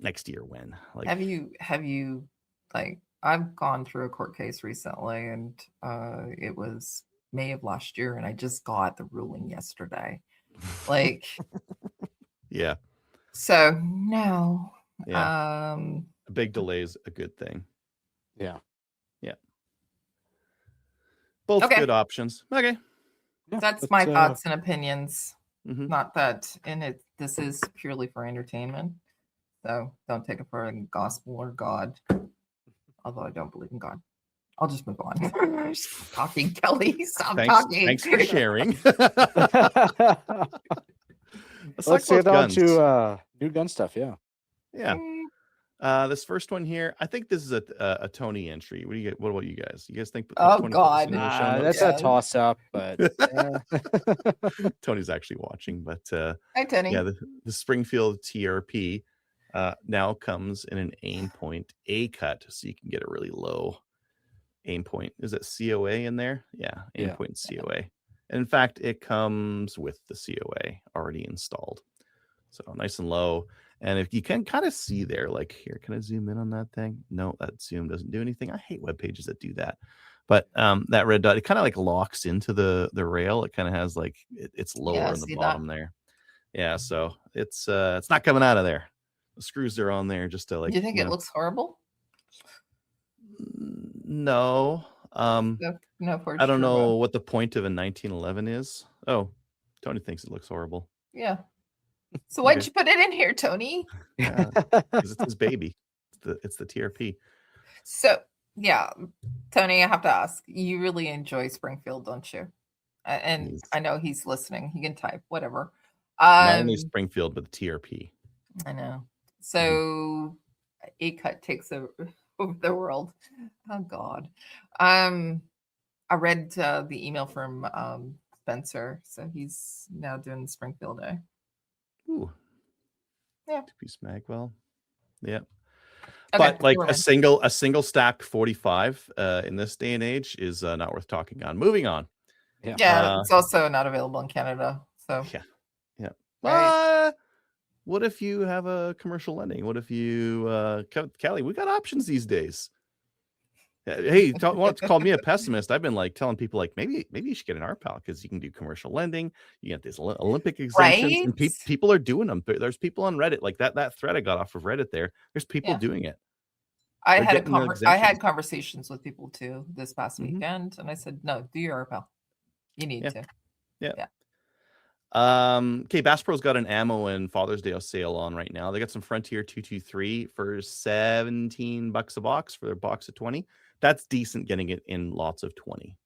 next year when? Like, Have you like, I've gone through a court case recently, and it was May of last year, and I just got the ruling yesterday. Like, yeah, so no. yeah, a big Mm-hmm. delay is a good thing. Yeah. Both Okay. good options. Okay. Yeah, That's my let's, thoughts and opinions. Mhm. Not that, and this is purely for entertainment, so don't take it for gospel or God. Although I don't believe in God. I'll just move on. Stop talking, Kelly. Stop talking. Thanks for sharing. Let's Let's talk get on about guns. to new gun stuff. Yeah. Yeah. This first one here, I think this is a Tony entry. What do you get? What about you guys? You guys think? Oh, Tony God. put this in the show That's notes? a toss up, but Tony's actually watching, but Hi, Tony. yeah, the Springfield TRP now comes in an aim point A cut, so you can get a really low aim point. Is it COA in there? Yeah, aim Yeah. point COA. And in fact, it comes with the COA already installed, so nice and low. And if you can kind of see there, like here, can I zoom in on that thing? No, that zoom doesn't do anything. I hate web pages that do that. But that red dot, it kind of like locks into the rail. It kind of has like it's lower Yeah, in the see that? bottom there. Yeah, so it's not coming out of there. The screws are on there just to like. Do you think you it know. looks horrible? No. No, for I don't sure, know but- what the point of a 1911 is. Oh, Tony thinks it looks horrible. Yeah. So why'd Okay. you put it in here, Tony? Yeah, 'cause it's his baby. It's the TRP. So yeah, Tony, I have to ask. You really enjoy Springfield, don't you? And Yes. I know he's listening. He can type whatever. Not only Springfield, but the TRP. I know. So A cut takes over the world. Oh God. I read the email from Spencer. So he's now doing Springfield Day. Ooh. Yeah. Two-piece Magwell. Yeah. Okay, But like we're a in. single stack 45 in this day and age is not worth talking on. Moving on. Yeah, it's also not available in Canada. So Yeah. Right. What if you have a commercial lending? What if you Kelly, we got options these days. Hey, want to call me a pessimist? I've been like telling people like maybe you should get an RPAL because you can do commercial lending. You get these Olympic exemptions, and Right? people are doing them. There's people on Reddit like that thread I got off of Reddit. There's people Yeah. doing it. I They're had getting their I had exemptions. conversations with people too this past Mhm. weekend, and I said, "No, do your RPAL. You need Yeah. to." Yeah. Okay, Bass Pro's got an ammo and Father's Day sale on right now. They got some Frontier 223 for $17 a box for their box of 20. That's decent getting it in lots of 20.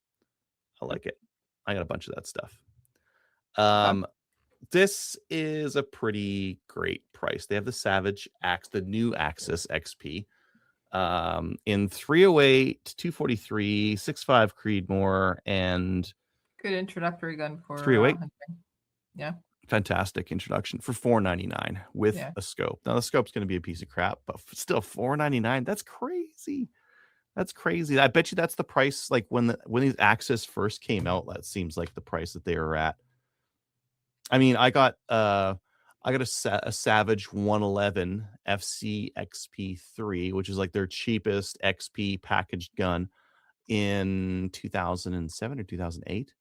I like it. I got a bunch of that stuff. This is a pretty great price. They have the Savage Axe, the new Axis XP, in 308, 243, 6.5 Creedmoor, and Good introductory gun for 308. hunting. Yeah. Fantastic introduction for $4.99 with Yeah. a scope. Now the scope's going to be a piece of crap, but still $4.99. That's crazy. That's crazy. I bet you that's the price. Like when these Axis first came out, that seems like the price that they were at. I mean, I got a Savage 111 FC XP3, which is like their cheapest XP packaged gun in 2007 or 2008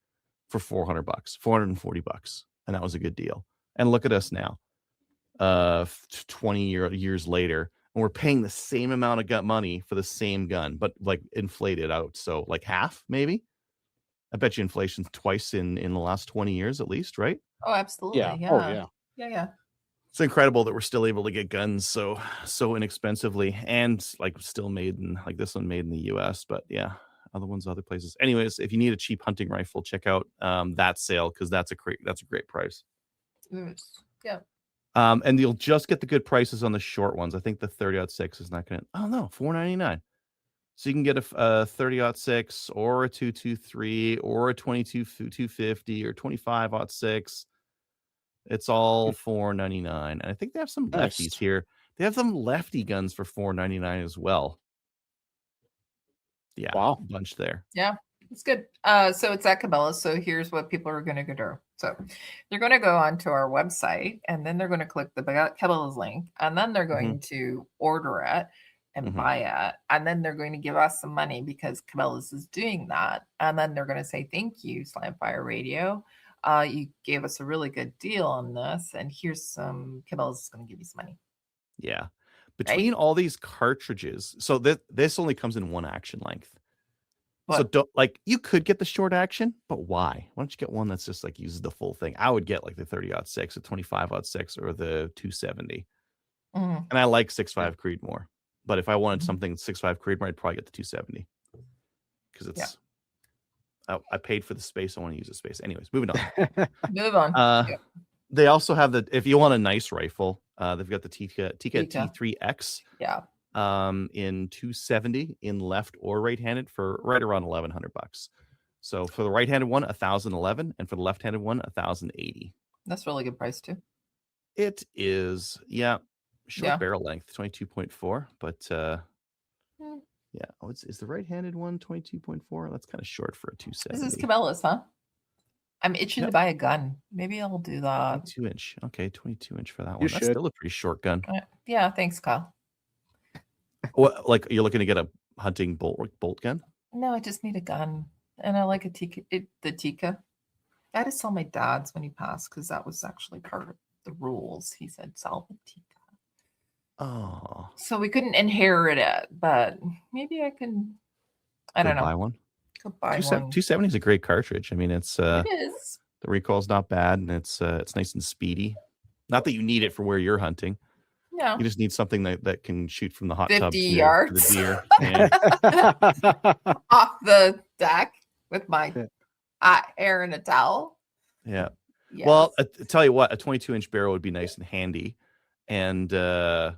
for $400, $440, and that was a good deal. And look at us now, 20 years later, and we're paying the same amount of money for the same gun, but like inflated out, so like half maybe. I bet you inflation's twice in the last 20 years at least, right? Oh, absolutely. Yeah. Yeah. Oh, yeah. Yeah. It's incredible that we're still able to get guns so inexpensively and like still made in like this one made in the US, but yeah, other ones other places. Anyways, if you need a cheap hunting rifle, check out that sale because that's a great price. Yeah. And you'll just get the good prices on the short ones. I think the 30-06 is not gonna $4.99. So you can get a 30-06 or a 223 or a 22 250 or 25-06. It's all $4.99. And I think they have some Nice. lefties here. They have some lefty guns for $4.99 as well. Yeah, Wow. a bunch there. Yeah. It's good. So it's at Cabela's. So here's what people are going to do. So they're going to go onto our website, and then they're going to click the Cabela's link, and then they're going to order it and buy it, and then they're going to give us some money because Cabela's is doing that, and then they're going to say thank you, Slamfire Radio. You gave us a really good deal on this, and here's some Cabela's is going to give you some money. Yeah. Between all these cartridges, so this only comes in one action length. So don't you could get the short action, but why? Why don't you get one that's just like uses the full thing? I would get like the 30-06, the 25-06, or the 270. And I like 6.5 Creedmoor, but if I wanted something 6.5 Creedmoor, I'd probably get the 270 because it's. I paid for the space. I want to use the space. Anyways, moving on. Move on. They also have if you want a nice rifle, They've got the Tika Tika. T3X Yeah. in 270 in left or right-handed for right around $1,100. So for the right-handed one, 1,011, and for the left-handed one, 1,080. That's really good price too. It is, short Yeah. barrel length, 22.4, but Hmm. yeah. Oh, is the right-handed one 22.4? That's kind of short for a This 270. is Cabela's, huh? I'm itching to Yep. buy a gun. Maybe I'll do that. 22-inch. Okay, 22-inch for that one. You That's should. still a pretty short gun. Yeah, thanks, Kyle. What, like you're looking to get a hunting bolt gun? No, I just need a gun, and I like a Tika. The Tika. I had to sell my dad's when he passed because that was actually part of the rules. He said sell the Tika, Oh, so we couldn't inherit it. But maybe I can. I don't know. buy one. Go buy one. 270 is a great cartridge. I mean, it's It is. the recoil's not bad, and it's nice and speedy. Not that you need it for where you're hunting. No. You just need something that can shoot from the hot 50 tub to yards. the deer. And Off the deck with my hair in a towel. yeah. Yes. Well, I tell you what, a 22-inch barrel would be nice and handy. And I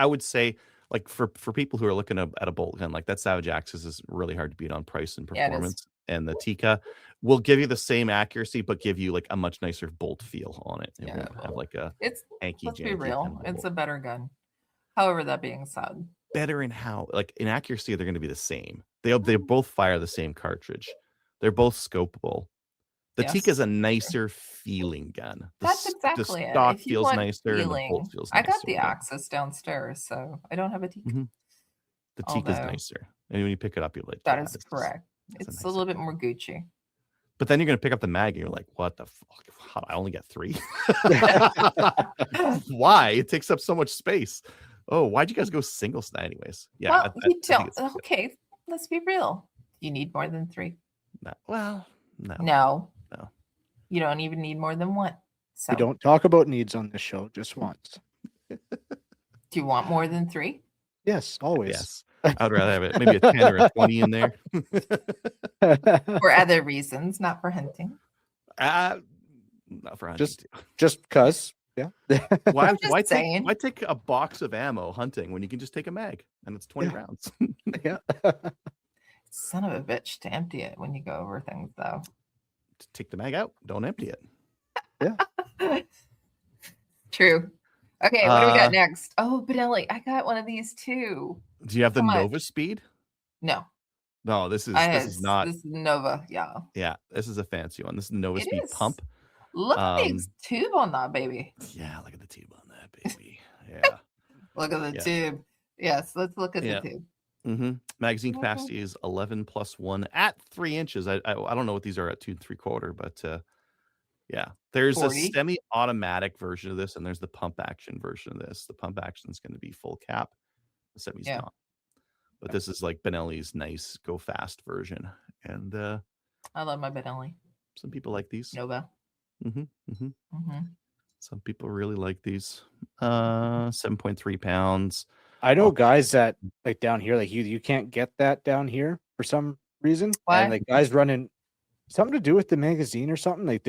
would say, like, for people who are looking at a bolt gun, like that Savage Axis is really hard to beat on price and Yeah, it is. performance. And the Tika will give you the same accuracy, but give you like a much nicer bolt feel on it. It Yeah, won't it have will. like a It's hanky let's be janky real. kind of It's a bolt. better gun. However, that being said, Better in how, like in accuracy, they're going to be the same. They both fire the same cartridge. They're both scopable. The Yes. Tika is a nicer feeling gun. that's The exactly it. stock If you feels want nicer and the feeling, bolt feels I nicer. got the yeah. Axis downstairs, so I don't have a Tika. Mhm. The Tika's Although- nicer. And when you pick it up, you're like, That yeah, is this correct. that's It's a nicer little bit gun. more Gucci. But then you're going to pick up the mag and you're like, what the fuck? How do I only get 3? Why? It takes up so much space. Oh, why'd you guys go single snap anyways? Yeah. Well, I you think don't. it's- Okay, let's be real. You need more than 3. Well, no. No. No. You don't even need more than 1. So We don't talk about needs on this show, just once. do you want more than 3? Yes, always. Yes. I would rather have it maybe a 10 or a 20 in there. For other reasons, not for hunting. Not for hunting. Just because. Yeah. Why, I'm just saying. why take a box of ammo hunting when you can just take a mag and it's 20 Yeah. rounds? Yeah. Son of a bitch to empty it when you go over things, though. Take the mag out. Don't empty it. True. Okay, what do we Uh, got next? Oh, Benelli, I got one of these too. Do you have the How much? Nova Speed? No, No, this is not. This is Nova. Yeah, Yeah, this is a fancy one. This is the Nova It Speed is. pump. look at the tube on that baby. Yeah, look at the tube on that baby. Yeah. Look at the Yeah. tube. Yes, let's look at Yeah. the tube. Mm-hmm. Magazine Mhm. capacity is 11+1 at 3 inches. I don't know what these are at 2 3/4, but yeah, there's 40. a semi-automatic version of this, and there's the pump action version of this. The pump action is going to be full cap. The semi's Yeah. not. But this is like Benelli's nice go fast version, and I love my Benelli some people like these. Nova. Mm-hmm, mm-hmm. hmm Some people really like these. 7.3 pounds. I know Oh. guys that like down here, like you can't get that down here for some reason. Why? And like guys running something to do with the magazine or something. Like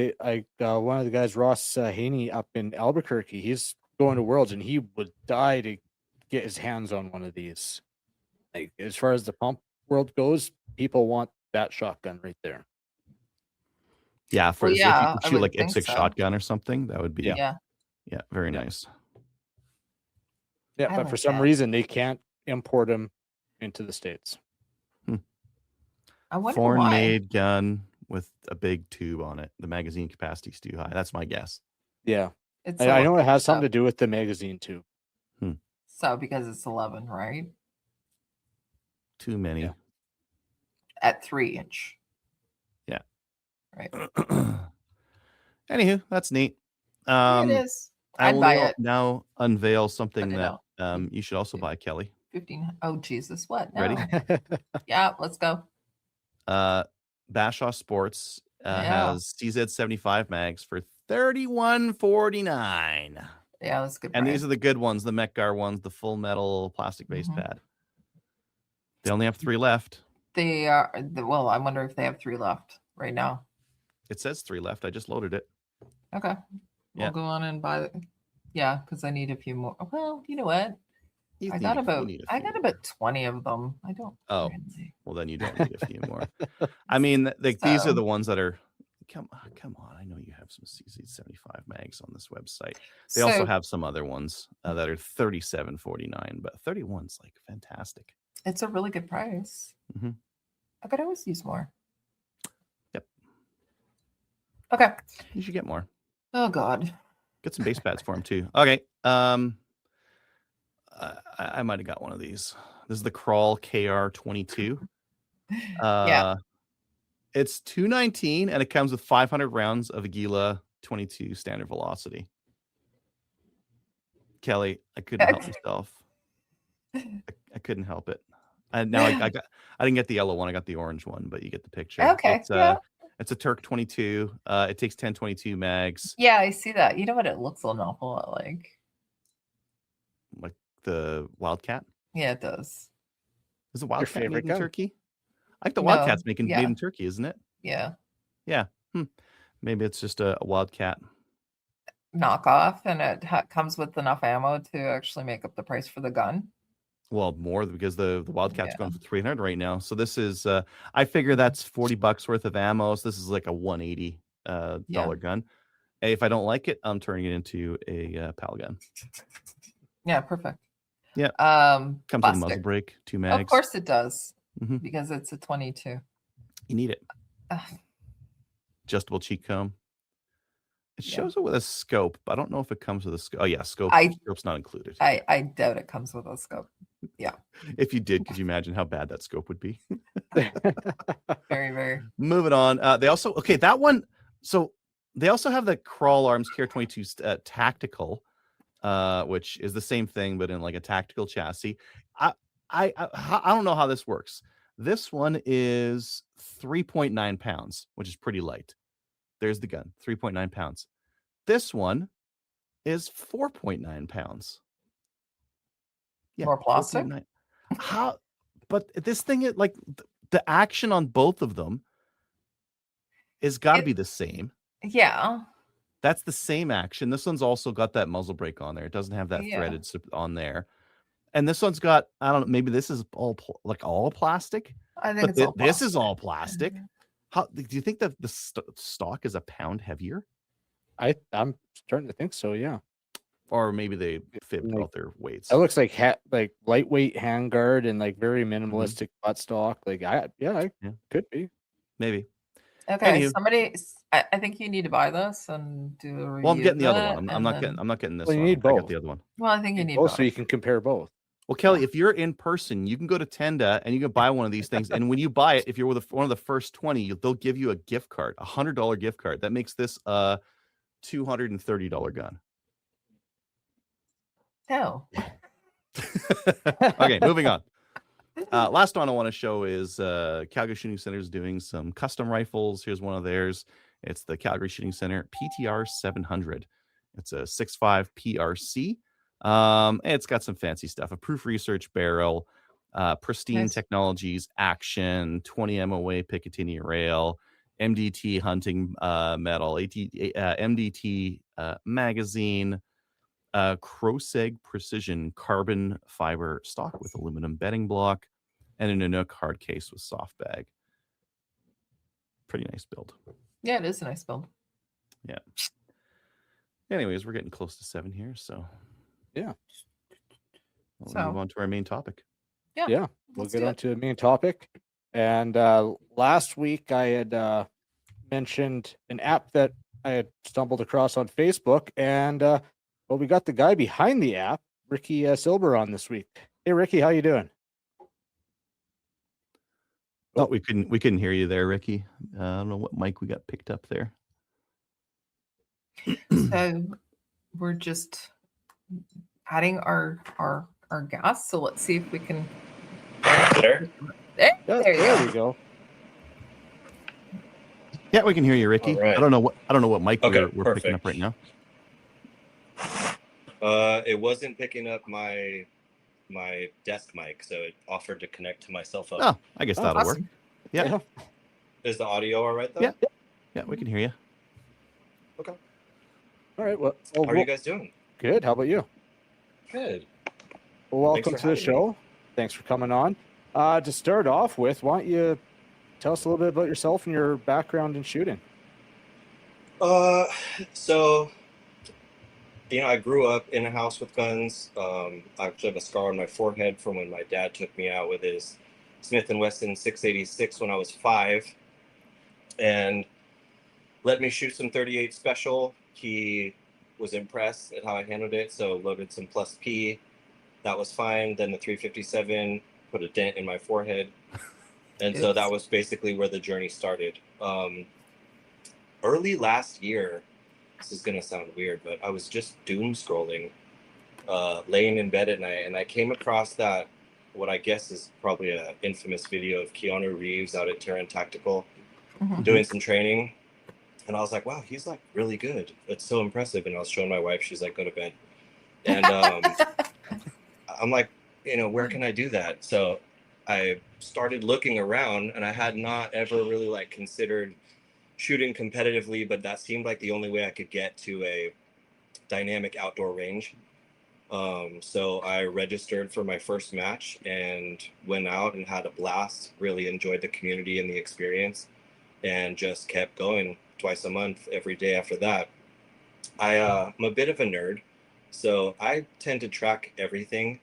one of the guys, Ross Haney up in Albuquerque, he's going to Worlds and he would die to get his hands on one of these. Like as far as the pump world goes, people want that shotgun right there. Yeah, for Well, if yeah, you I could shoot would like think M6 so. shotgun or something, that would be Yeah. very Yeah. nice. Yeah, I but for like some that. reason they can't import them into the States. I wonder Foreign why. made gun with a big tube on it. The magazine capacity is too high. That's my guess. Yeah. It's I know it has something so- to do with the magazine too. So because it's 11, right? Too many. Yeah. At 3 inch. Anywho, that's neat. Here it is. I I'd will buy it. now unveil something Put it that out. you should also buy, Kelly. 15. Oh Jesus, what? No. Ready? Yeah, let's go. Bashaw Sports Yeah. has CZ75 mags for $31.49. Yeah, that's a good. And price. these are the good ones, the Metgar ones, the full metal plastic base Mhm. pad. They only have 3 left. They are. Well, I wonder if they have 3 left right now. It says 3 left. I just loaded it. Okay. Yeah. We'll go on and buy Yeah, because I need a few more. Well, you know what? You I need got a- you about need a I few got more. about 20 of them. I don't. Oh. really. Well, then you don't need a few more. I mean, like these are So- the ones that are. Come on! I know you have some CZ75 mags on this website. They also So have some other ones that are 37.49, but 31's like fantastic. it's a really good price. Mhm. I could always use more. Yep. Okay. You should get more. Oh God. Get some base pads for them too. Okay. I might have got one of these. This is the Crawl KR22. Yeah. It's $219 and it comes with 500 rounds of Aguila 22 standard velocity. Kelly, I couldn't help myself. I couldn't help it. And now I didn't get the yellow one. I got the orange one, but you get the picture. Okay. It's a Turk 22. It takes 1022 mags. Yeah, I see that. You know what? It looks an awful lot like. Like the Wildcat. Yeah, it does. Is the Wildcat made favorite in gun? Turkey? I think the No, Wildcat's made yeah. in Turkey, isn't it? Yeah. Yeah. Maybe it's just a Wildcat. Knockoff, and it comes with enough ammo to actually make up the price for the gun. Well, more because the Wildcat's Yeah. going for 300 right now. So this is I figure that's $40 worth of ammo. So this is like a $180 dollar gun. And if I don't like it, I'm turning it into a PAL gun. Yeah, perfect. Yeah. Comes with a muzzle plastic. brake, 2 mags. Of course it does, Mhm. because it's a 22. You need it. Ugh. Adjustable cheek comb. It Yeah. shows it with a scope, but I don't know if it comes with a scope. Oh yeah, scope. Scope's not included. I doubt it comes with a scope. If you did, could you imagine how bad that scope would be? Very, very. Moving on. They also that one. So they also have the Crawl Arms KR22 tactical, which is the same thing but in like a tactical chassis. I don't know how this works. This one is 3.9 pounds, which is pretty light. There's the gun, 3.9 pounds. This one is 4.9 pounds. Yeah, More plastic? 4.9. How? But this thing is like the action on both of them is got to be the same. Yeah. That's the same action. This one's also got that muzzle brake on there. It doesn't have that Yeah. threaded on there. And this one's got, I don't know, maybe this is all plastic. I think But it's all this is plastic. all plastic. How do you think that the stock is a pound heavier, I'm starting to think so. Yeah, or maybe they fibbed Like, out their weights? it looks like lightweight handguard and like very Mm-hmm. minimalistic buttstock. Like could be. Maybe. Okay, Anywho. somebody. I think you need to buy this and do a review. Well, I'm getting the of other it, one. I'm and not then- getting. I'm not getting this Well, you one. need I got both. the other one. Well, I think you need both, both. so you can compare both. Well, Kelly, if you're in person, you can go to Tenda and you can buy one of these things. And when you buy it, if you're with one of the first 20, they'll give you a gift card, $100 gift card. That makes this a $230 gun. No. Okay, moving on. Last one I want to show is Calgary Shooting Center is doing some custom rifles. Here's one of theirs. It's the Calgary Shooting Center PTR 700. It's a 6.5 PRC. It's got some fancy stuff: a proof research barrel, pristine Nice. technologies, action, 20 MOA Picatinny rail, MDT hunting metal, MDT magazine, Kroseg precision carbon fiber stock with aluminum bedding block, and an Nanook hard case with soft bag. Pretty nice build. Yeah, it is a nice build. Anyways, we're getting close to 7 here, so Yeah. We'll So- move on to our main topic. We'll Let's get do on it. to the main topic. And last week I had mentioned an app that I had stumbled across on Facebook, and well, we got the guy behind the app, Ricky Silber, on this week. Hey, Ricky, how you doing? Oh, we couldn't hear you there, Ricky. I don't know what mic we got picked up there. So we're just adding our gas. So let's see if we can. There. Yeah, There you go. we go. Yeah, we can hear you, Ricky. All right. I don't know what mic Okay, we're picking up right perfect. now. It wasn't picking up my desk mic, so it offered to connect to my cell phone. Oh, I guess that'll work. Awesome. Yeah. Is the audio all right though? Yeah. Yeah, we can hear you. All right. Well, How are you guys doing? Good. How about you? Good. Well, welcome for to the having me. show. Thanks for coming on. To start off with, why don't you tell us a little bit about yourself and your background in shooting? So I grew up in a house with guns. I actually have a scar on my forehead from when my dad took me out with his Smith & Wesson 686 when I was 5, and let me shoot some 38 special. He was impressed at how I handled it, so loaded some plus P. That was fine. Then the 357 put a dent in my forehead, and so that Oops. was basically where the journey started. Early last year, this is gonna sound weird, but I was just doom scrolling, laying in bed at night, and I came across that, what I guess is probably an infamous video of Keanu Reeves out at Terran Tactical Mhm. doing some training, and I was like, wow, he's like really good. It's so impressive. And I was showing my wife, she's like, go to bed. And I'm like, where can I do that? So I started looking around, and I had not ever really like considered shooting competitively, but that seemed like the only way I could get to a dynamic outdoor range. So I registered for my first match and went out and had a blast, really enjoyed the community and the experience, and just kept going twice a month, every day after that. I'm a bit of a nerd, so I tend to track everything,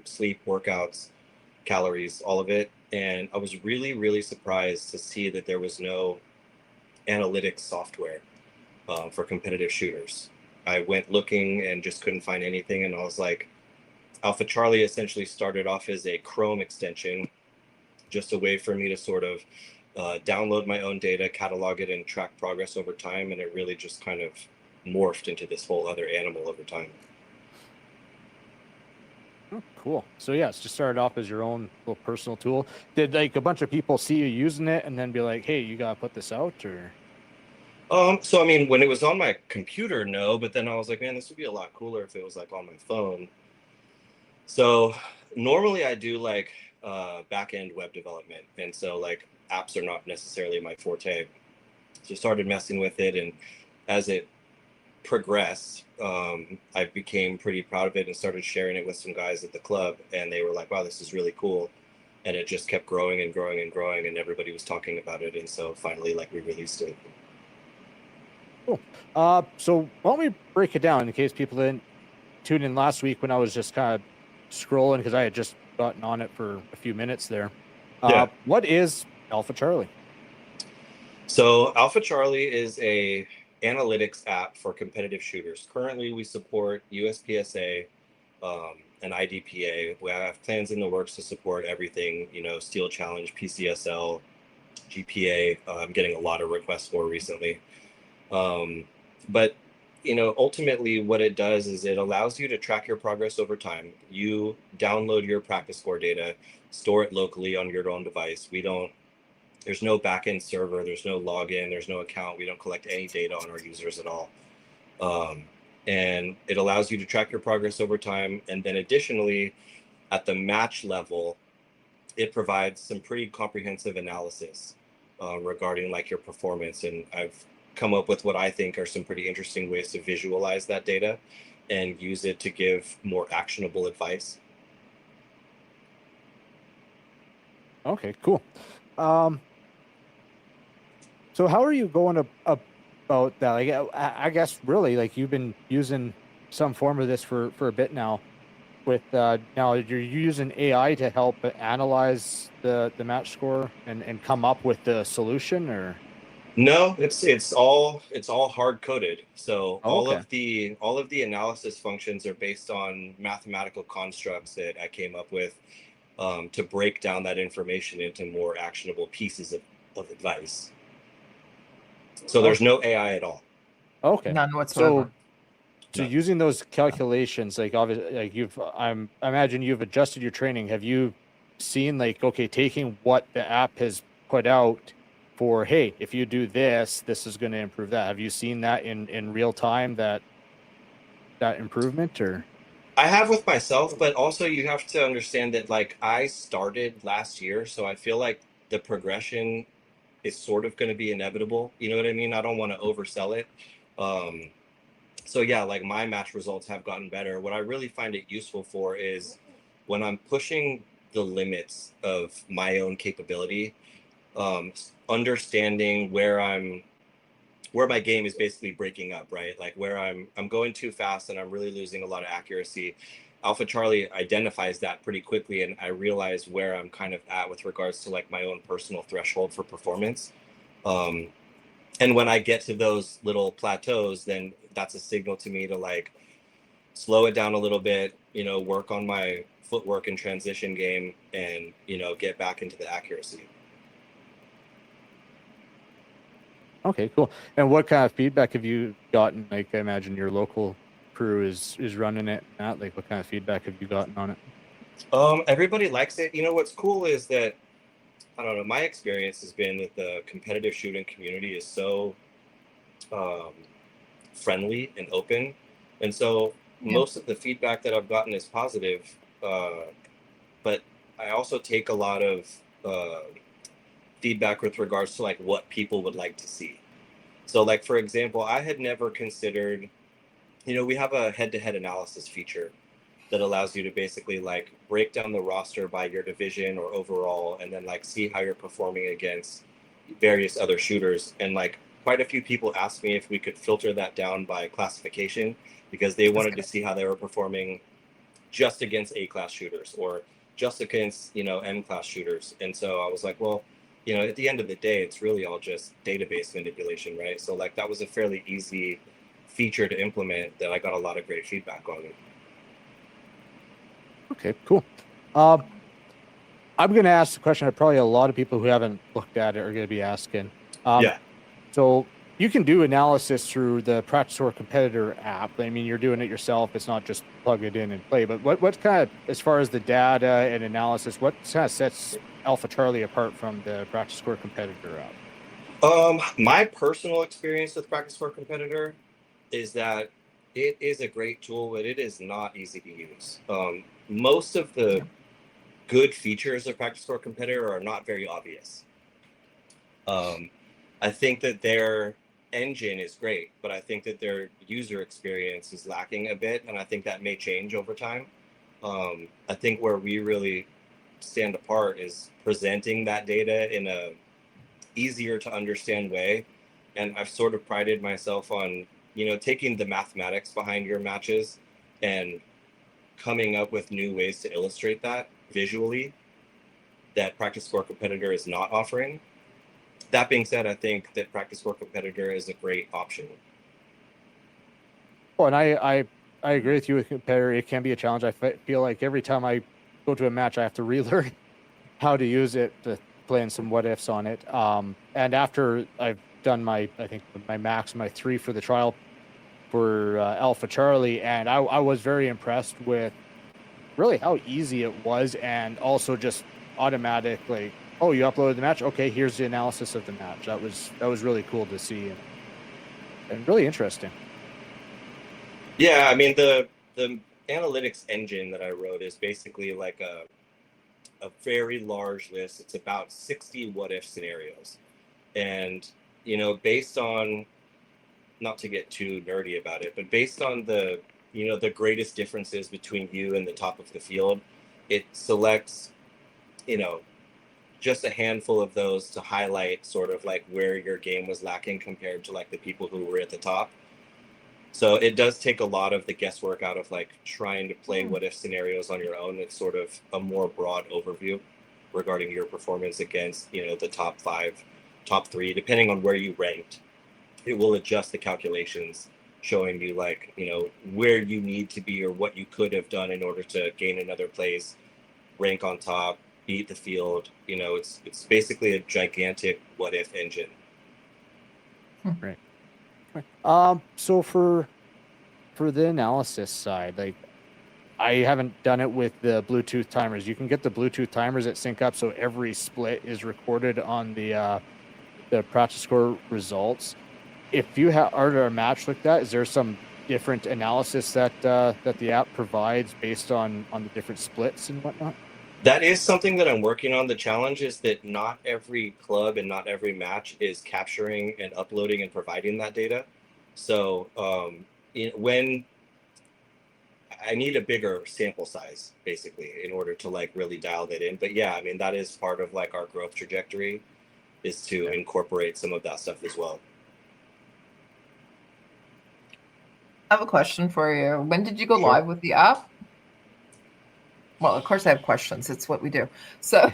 sleep, workouts, calories, all of it. And I was really, really surprised to see that there was no analytics software for competitive shooters. I went looking and just couldn't find anything. And I was like, Alpha Charlie essentially started off as a Chrome extension, just a way for me to sort of download my own data, catalog it, and track progress over time. And it really just kind of morphed into this whole other animal over time. Oh, cool. So yeah, it's just started off as your own little personal tool. Did like a bunch of people see you using it and then be like, hey, you gotta put this out, or? So I mean, when it was on my computer, no, but then I was like, man, this would be a lot cooler if it was like on my phone. So normally I do like back-end web development, and so like apps are not necessarily my forte. So started messing with it, and as it progressed, I became pretty proud of it and started sharing it with some guys at the club, and they were like, wow, this is really cool. And it just kept growing and growing and growing, and everybody was talking about it, and so finally like we released it. Cool. So why don't we break it down in case people didn't tune in last week when I was just kind of scrolling because I had just gotten on it for a few minutes there. Yeah. What is Alpha Charlie? So Alpha Charlie is a analytics app for competitive shooters. Currently, we support USPSA and IDPA. We have plans in the works to support everything, Steel Challenge, PCSL, GPA. I'm getting a lot of requests for recently. But ultimately what it does is it allows you to track your progress over time. You download your practice score data, store it locally on your own device. There's no backend server, there's no login, there's no account. We don't collect any data on our users at all. And it allows you to track your progress over time. And then additionally, at the match level, it provides some pretty comprehensive analysis regarding like your performance. And I've come up with what I think are some pretty interesting ways to visualize that data and use it to give more actionable advice. Okay, cool. So how are you going about that? Like, I guess really, like you've been using some form of this for a bit now. With now you're using AI to help analyze the match score and come up with the solution, or? No, it's all hard coded. So Oh, all of the analysis functions are based on mathematical constructs that I came up with to break down that information into more actionable pieces of advice. So there's no AI at all. Okay. None whatsoever. So None. using those calculations, like obviously, like I imagine you've adjusted your training. Have you seen like, okay, taking what the app has put out for, hey, if you do this, this is going to improve that. Have you seen that in real time, that improvement, or? I have with myself, but also you have to understand that like I started last year, so I feel like the progression is sort of going to be inevitable. You know what I mean? I don't want to oversell it. So yeah, like my match results have gotten better. What I really find it useful for is when I'm pushing the limits of my own capability, understanding where my game is basically breaking up, right? Like where I'm going too fast and I'm really losing a lot of accuracy. Alpha Charlie identifies that pretty quickly, and I realize where I'm kind of at with regards to like my own personal threshold for performance. And when I get to those little plateaus, then that's a signal to me to like slow it down a little bit, work on my footwork and transition game, and get back into the accuracy. Okay, cool. And what kind of feedback have you gotten? Like, I imagine your local crew is running it. Matt, like, what kind of feedback have you gotten on it? Everybody likes it. What's cool is that, I don't know, my experience has been that the competitive shooting community is so friendly and open, and so most of the feedback that I've gotten is positive, but I also take a lot of feedback with regards to like what people would like to see. So like, for example, I had never considered, we have a head-to-head analysis feature that allows you to basically like break down the roster by your division or overall, and then like see how you're performing against various other shooters. And like quite a few people asked me if we could filter that down by classification, because they wanted to see how they were performing just against A-class shooters or just against, M-class shooters. And so I was like, well, at the end of the day, it's really all just database manipulation, right? So like that was a fairly easy feature to implement that I got a lot of great feedback on. Okay, cool. I'm going to ask the question that probably a lot of people who haven't looked at it are going to be asking. Yeah. So you can do analysis through the Practice Score Competitor app. I mean, you're doing it yourself. It's not just plug it in and play. But what kind of, as far as the data and analysis, what kind of sets Alpha Charlie apart from the Practice Score Competitor app? My personal experience with Practice Score Competitor is that it is a great tool, but it is not easy to use. Most of the good features of Practice Score Competitor are not very obvious. I think that their engine is great, but I think that their user experience is lacking a bit, and I think that may change over time. I think where we really stand apart is presenting that data in a easier to understand way. And I've sort of prided myself on, taking the mathematics behind your matches and coming up with new ways to illustrate that visually that Practice Score Competitor is not offering. That being said, I think that Practice Score Competitor is a great option. Well, and I agree with you with Competitor. It can be a challenge. I feel like every time I go to a match, I have to relearn how to use it, to play in some what ifs on it. And after I've done my 3 for the trial for Alpha Charlie, and I was very impressed with really how easy it was, and also just automatic, like, oh, you uploaded the match, okay, here's the analysis of the match. That was really cool to see, and really interesting. Yeah, I mean, the analytics engine that I wrote is basically like a very large list. It's about 60 what if scenarios, and based on, not to get too nerdy about it, but based on the greatest differences between you and the top of the field, it selects just a handful of those to highlight sort of like where your game was lacking compared to like the people who were at the top. So it does take a lot of the guesswork out of like trying to play what if scenarios on your own. It's sort of a more broad overview regarding your performance against, the top 5, top 3, depending on where you ranked. It will adjust the calculations, showing you like, where you need to be or what you could have done in order to gain another place, rank on top, beat the field. It's basically a gigantic what if engine. Right. So for the analysis side, like, I haven't done it with the Bluetooth timers. You can get the Bluetooth timers that sync up, so every split is recorded on the Practice Score results. If you are to a match like that, is there some different analysis that the app provides based on the different splits and whatnot? That is something that I'm working on. The challenge is that not every club and not every match is capturing and uploading and providing that data. So, when I need a bigger sample size, basically, in order to like really dial that in. But yeah, I mean, that is part of like our growth trajectory, is to incorporate some of that stuff as well. I have a question for you. When did you go Sure. live with the app? Well, of course I have questions. It's what we do. So,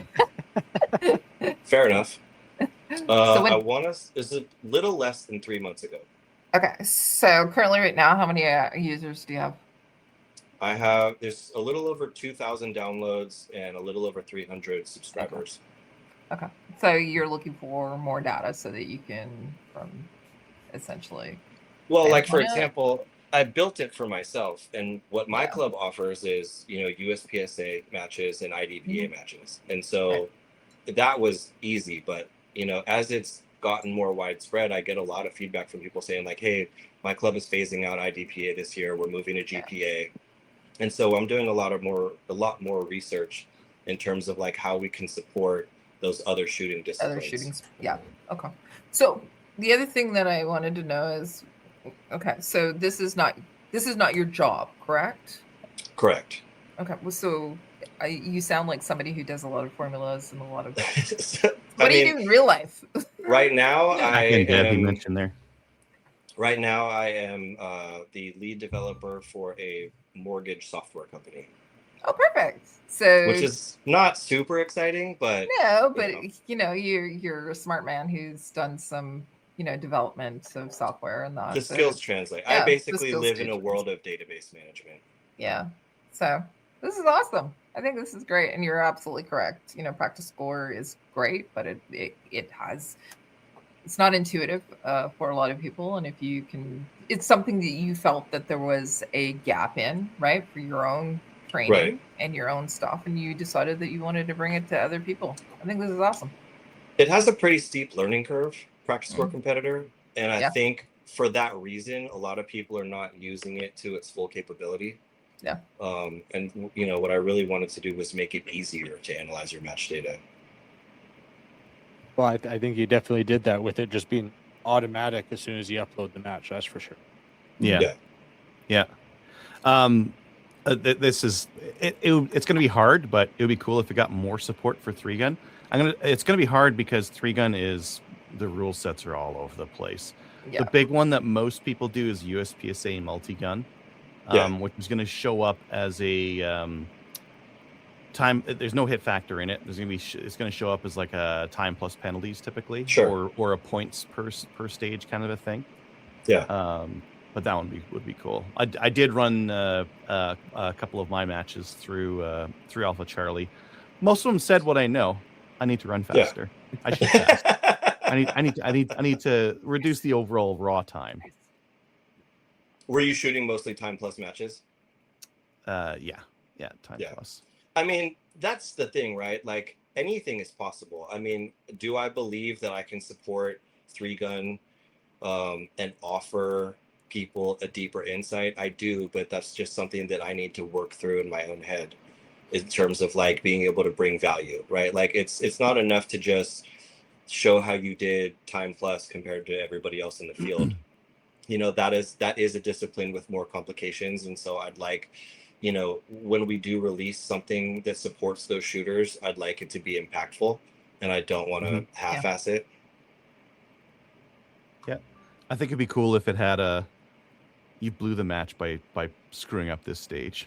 Fair enough. So when- I want to. It's a little less than 3 months ago. okay. So currently, right now, how many users do you have? There's a little over 2,000 downloads and a little over 300 subscribers. Okay. So you're looking for more data so that you can, essentially. Well, And like for why not? example, I built it for myself, and what my Yeah. club offers is, USPSA matches and IDPA matches, and so that was easy. But as it's gotten more widespread, I get a lot of feedback from people saying like, "Hey, my club is phasing out IDPA this year. We're moving to GPA," and so I'm doing a lot more research in terms of like how we can support those other shooting disciplines. Other shootings. Yeah. Okay. So the other thing that I wanted to know is, okay, so this is not your job, correct? Correct. Okay. Well, so you sound like somebody who does a lot of formulas and a lot of. So, What do you do in real life? Right now, I And Deb, he am. mentioned there. Right now, I am the lead developer for a mortgage software company, Oh, perfect. So which is not super exciting, but no, but know. you're a smart man who's done some development of software and that. the so skills translate. yeah, I the basically skills live do in a translate. world of database management. Yeah. So this is awesome. I think this is great, and you're absolutely correct. Practice score is great, but it's not intuitive for a lot of people. And if you can, it's something that you felt that there was a gap in, right, for your own training Right. and your own stuff, and you decided that you wanted to bring it to other people. I think this is awesome. It has a pretty steep learning curve, practice score competitor, and I Yeah. think for that reason, a lot of people are not using it to its full capability. Yeah. And what I really wanted to do was make it easier to analyze your match data. Well, I think you definitely did that with it just being automatic as soon as you upload the match. That's for sure. Yeah. This is it's going to be hard, but it would be cool if it got more support for 3-gun. It's going to be hard because 3-gun is, the rule sets are all over the place. Yeah. The big one that most people do is USPSA multi-gun, which is going to show up as a time. There's no hit factor in it. There's going to be it's going to show up as like a time plus penalties typically, Sure. or a points per stage kind of a thing. Yeah. But that one would be cool. I did run a couple of my matches through Alpha Charlie. Most of them said what I know. I need to run faster. I should fast. I need to reduce the overall raw time. Were you shooting mostly time plus matches? Yeah, time Yeah. plus. I mean, that's the thing, right? Like anything is possible. I mean, do I believe that I can support 3-gun and offer people a deeper insight? I do, but that's just something that I need to work through in my own head in terms of like being able to bring value, right? Like it's not enough to just show how you did time plus compared to everybody else in the field. That is a discipline with more complications, and so I'd like, when we do release something that supports those shooters, I'd like it to be impactful, and I don't want to half-ass it. Yeah, I think it'd be cool if it had you blew the match by screwing up this stage.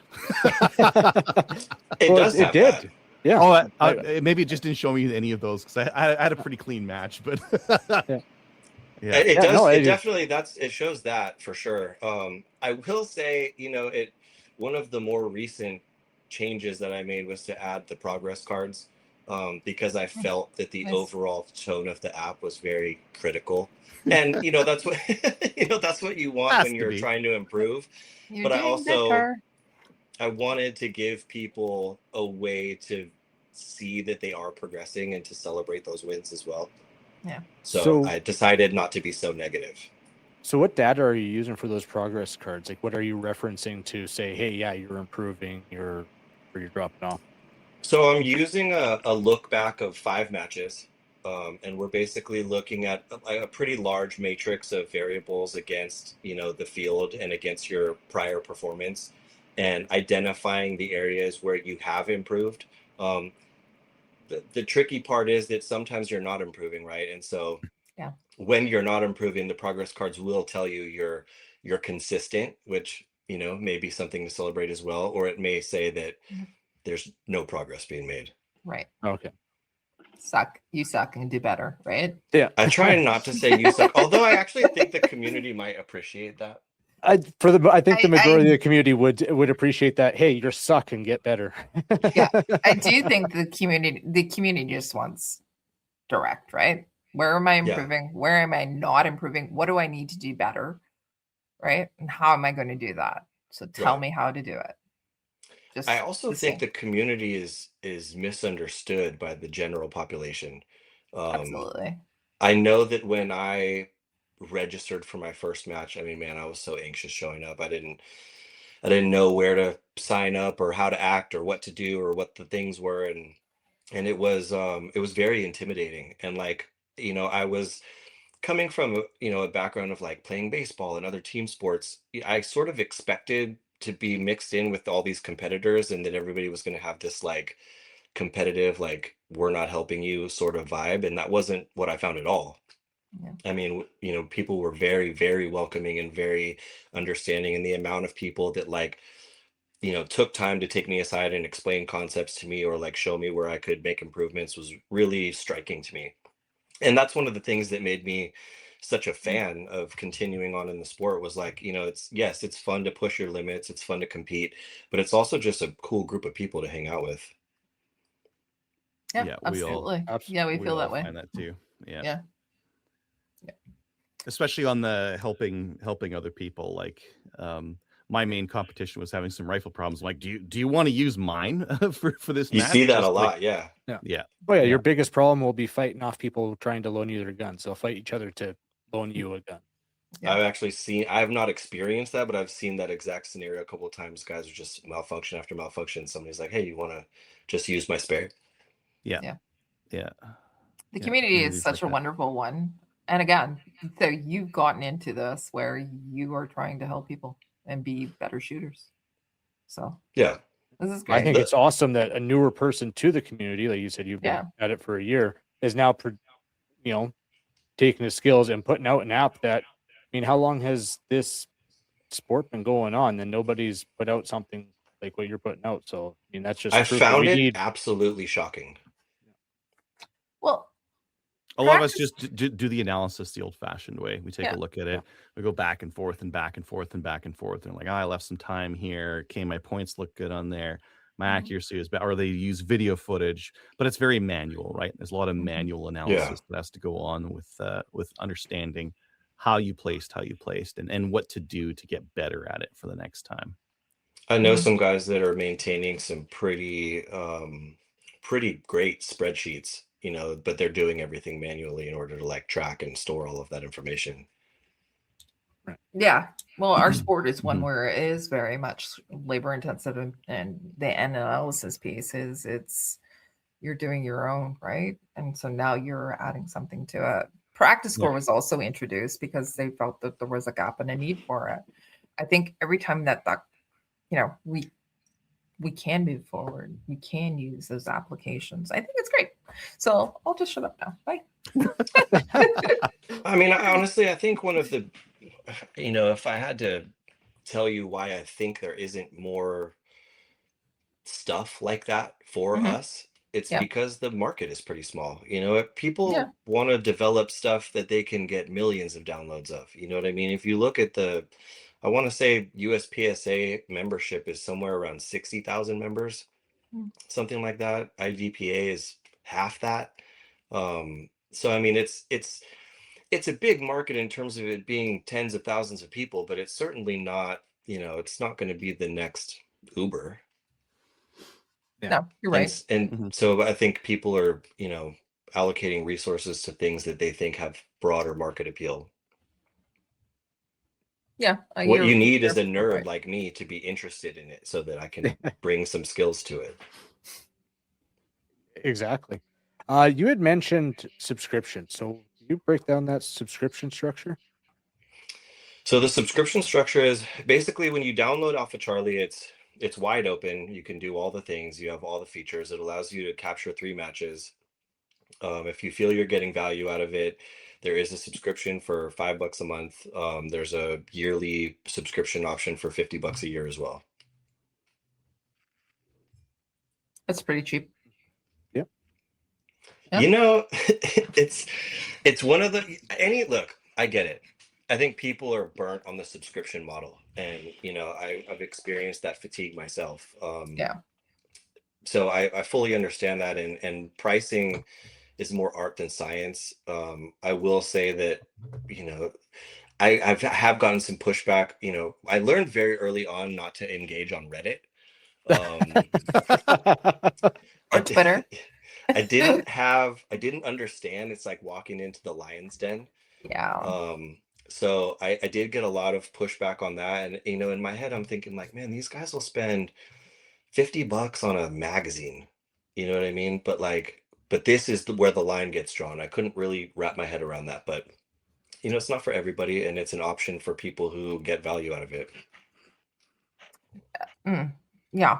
It Well, does. it did. That. Yeah. Maybe it just didn't show me any of those because I had a pretty clean match, but Yeah. It Yeah, does. no, it it- definitely it shows that for sure. I will say, one of the more recent changes that I made was to add the progress cards, because I felt that the Nice. overall tone of the app was very critical, and that's what that's what you want Has when to you're be. trying to improve. You're But I doing also- better. I wanted to give people a way to see that they are progressing and to celebrate those wins as well. Yeah. So I decided not to be so negative. So what data are you using for those progress cards? Like, what are you referencing to say, hey, yeah, you're improving, or you're dropping off? So I'm using a look back of 5 matches, and we're basically looking at a pretty large matrix of variables against, you know, the field and against your prior performance, and identifying the areas where you have improved. The tricky part is that sometimes you're not improving, right? And so Yeah. when you're not improving, the progress cards will tell you you're consistent, which, you know, may be something to celebrate as well, or it may say that Mhm. there's no progress being made. Right. Okay. You suck and do better, right? Yeah. I try not to say you suck, although I actually think the community might appreciate that. I think the majority I- of the community would appreciate that. Hey, you're suck and get better. Yeah. I do think the community just wants direct, right? Where am I Yeah. improving? Where am I not improving? What do I need to do better? Right? And how am I going to do that? So tell Right. me how to do it. Just I also think the the community is misunderstood by the general population. absolutely. I know that when I registered for my first match, I mean, man, I was so anxious showing up. I didn't know where to sign up or how to act or what to do or what the things were, and it was very intimidating. And like, you know, I was coming from you know, a background of like playing baseball and other team sports. I sort of expected to be mixed in with all these competitors, and that everybody was going to have this like competitive, like, we're not helping you sort of vibe, and that wasn't what I found at all. Yeah. I mean, you know, people were very, very welcoming and very understanding, and the amount of people that like, you know, took time to take me aside and explain concepts to me or like show me where I could make improvements was really striking to me. And that's one of the things that made me such a fan of continuing on in the sport, was like, you know, it's, yes, it's fun to push your limits, it's fun to compete, but it's also just a cool group of people to hang out with. Yeah, Yeah, we all- absolutely. Yeah, we feel all that way. find that too. Yeah. Yeah. Especially on the helping other people. Like, my main competition was having some rifle problems. I'm like, do you want to use mine for this You match? see that Just a like- lot, yeah. yeah. Oh yeah, Yeah. your biggest problem will be fighting off people trying to loan you their guns. They'll fight each other to loan you a gun. Yeah. I've actually seen, I have not experienced that, but I've seen that exact scenario a couple of times. Guys are just malfunction after malfunction. Somebody's like, hey, you want to just use my spare? Yeah. Yeah. Yeah. The Yeah, community is communities such like a that. wonderful one. And again, so you've gotten into this where you are trying to help people and be better shooters. So Yeah. this is I great. think it's awesome that a newer person to the community, like you said, you've been Yeah. at it for a year, is now, you know, taking the skills and putting out an app that, I mean, how long has this sport been going on? And nobody's put out something like what you're putting out. So, I mean, that's just I proof that found we it need. absolutely shocking. Well, A lot of us practice- just do the analysis the old-fashioned way. We take Yeah. a look at it. We go back and forth and back and forth and back and forth. And like, I left some time here. Okay, my points look good on there. My Mhm. accuracy is bad. Or they use video footage, but it's very manual, right? There's a lot of Mhm. manual analysis that has to go on with understanding how you placed, and what to do to get better at it for the next time. I know Mhm. some guys that are maintaining some pretty great spreadsheets, you know, but they're doing everything manually in order to like track and store all of that information. yeah. Well, our sport is one Mhm. where it is very much labor intensive, and the analysis piece is you're doing your own, right? And so now you're adding something to it. Practice score was also introduced because they felt that there was a gap and a need for it. I think every time that you know, we can move forward, we can use those applications. I think it's great. So I'll just shut up now. Bye. I mean, honestly, I think one of the, you know, if I had to tell you why I think there isn't more stuff like that for Mhm. us, it's Yeah. because the market is pretty small. You know, if people Yeah. want to develop stuff that they can get millions of downloads of, you know what I mean? If you look at I want to say USPSA membership is somewhere around 60,000 members, Mm. something like that. IVPA is half that. So I mean, it's a big market in terms of it being tens of thousands of people, but it's certainly not, you know, it's not going to be the next Uber. Yeah. No, you're And, right. s- and Mhm. so I think people are, you know, allocating resources to things that they think have broader market appeal. Yeah. What you need is a you're nerd right. like me to be interested in it so that I can bring some skills to it. Exactly. You had mentioned subscription, so can you break down that subscription structure? So the subscription structure is basically when you download Alpha Charlie, it's wide open. You can do all the things. You have all the features. It allows you to capture 3 matches. If you feel you're getting value out of it, there is a subscription for $5 a month. There's a yearly subscription option for $50 a year as well. That's pretty cheap. Yep. Yeah. You know, it's one of the look, I get it. I think people are burnt on the subscription model, and I've experienced that fatigue myself. Yeah. So I fully understand that, and pricing is more art than science. I will say that, I have gotten some pushback. I learned very early on not to engage on Reddit. Or Twitter. I didn't understand. It's like walking into the lion's den. Yeah. So I did get a lot of pushback on that. And, in my head, I'm thinking like, man, these guys will spend $50 on a magazine. You know what I mean? But this is where the line gets drawn. I couldn't really wrap my head around that, but it's not for everybody, and it's an option for people who get value out of it. Yeah.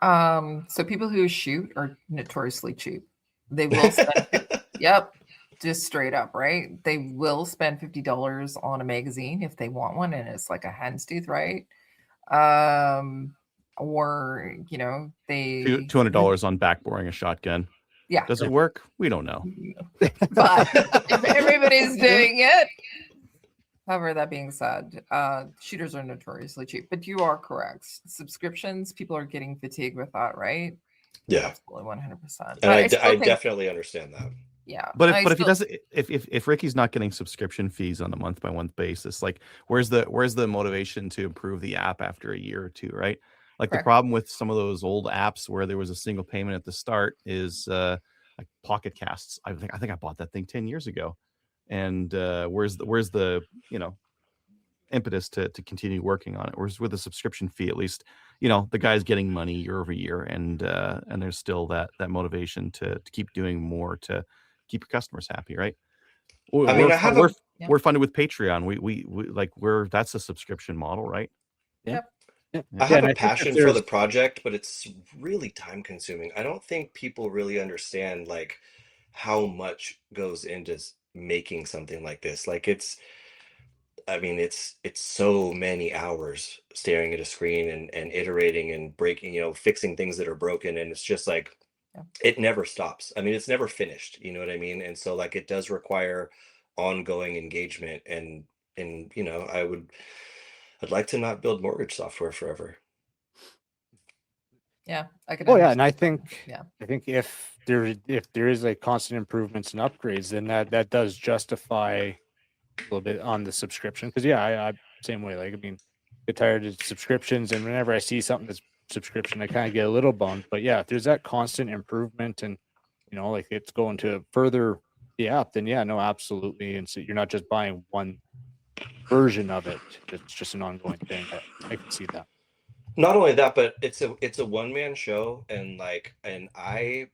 So people who shoot are notoriously cheap. They will spend, yep, just straight up, right? They will spend $50 on a magazine if they want one, and it's like a hen's tooth, right? Or they $200 on backboring a shotgun. Yeah. Does it work? We don't know. But if everybody's doing it. However, that being said, shooters are notoriously cheap, but you are correct. Subscriptions, people are getting fatigued with that, right? Yeah. Absolutely, 100%. And I definitely understand that. Yeah. But if he doesn't, if Ricky's not getting subscription fees on a month by month basis, like where's the motivation to improve the app after a year or two, right? Like Correct. The problem with some of those old apps where there was a single payment at the start is like Pocket Casts. I think I bought that thing 10 years ago. And where's the impetus to continue working on it? Whereas with a subscription fee, at least the guy's getting money year over year, and there's still that motivation to keep doing more to keep your customers happy, right? We're funded with Patreon. We that's a subscription model, right? Yeah. I have a passion for the project, but it's really time consuming. I don't think people really understand like how much goes into making something like this. Like it's so many hours staring at a screen and iterating and breaking, fixing things that are broken, and it's just like it never stops. It's never finished, you know what I mean? And so like it does require ongoing engagement, and I'd like to not build mortgage software forever. Yeah, I could. Oh yeah, and I think Yeah. I think if there is like constant improvements and upgrades, then that does justify a little bit on the subscription. Because I same way. Like get tired of subscriptions, and whenever I see something that's subscription, I kind of get a little bummed. But yeah, if there's that constant improvement, and like it's going to further the app, then yeah, no, absolutely. And so you're not just buying one version of it; it's just an ongoing thing. I can see that. Not only that, but it's a one-man show, and I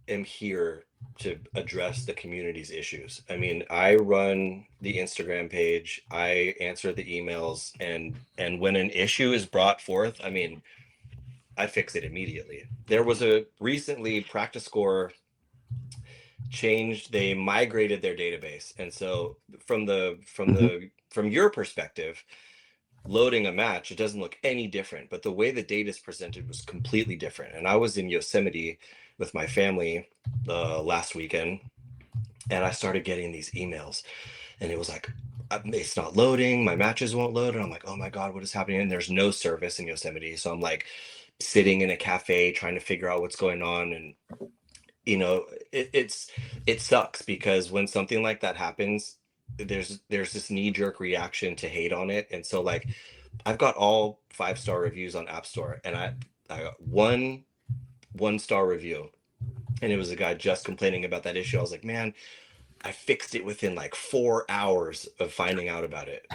am here to address the community's issues. I run the Instagram page, I answer the emails, and when an issue is brought forth, I fix it immediately. There was recently Practice Score changed, they migrated their database, and so from your perspective, loading a match, it doesn't look any different, but the way the data is presented was completely different. And I was in Yosemite with my family last weekend, and I started getting these emails, and it was like, it's not loading, my matches won't load, and I'm like, oh my god, what is happening? And there's no service in Yosemite, so I'm like sitting in a cafe trying to figure out what's going on. And it sucks, because when something like that happens, there's this knee-jerk reaction to hate on it. And so like I've got all 5-star reviews on App Store, and I got one-star review, and it was a guy just complaining about that issue. I was like, man, I fixed it within like 4 hours of finding out about it.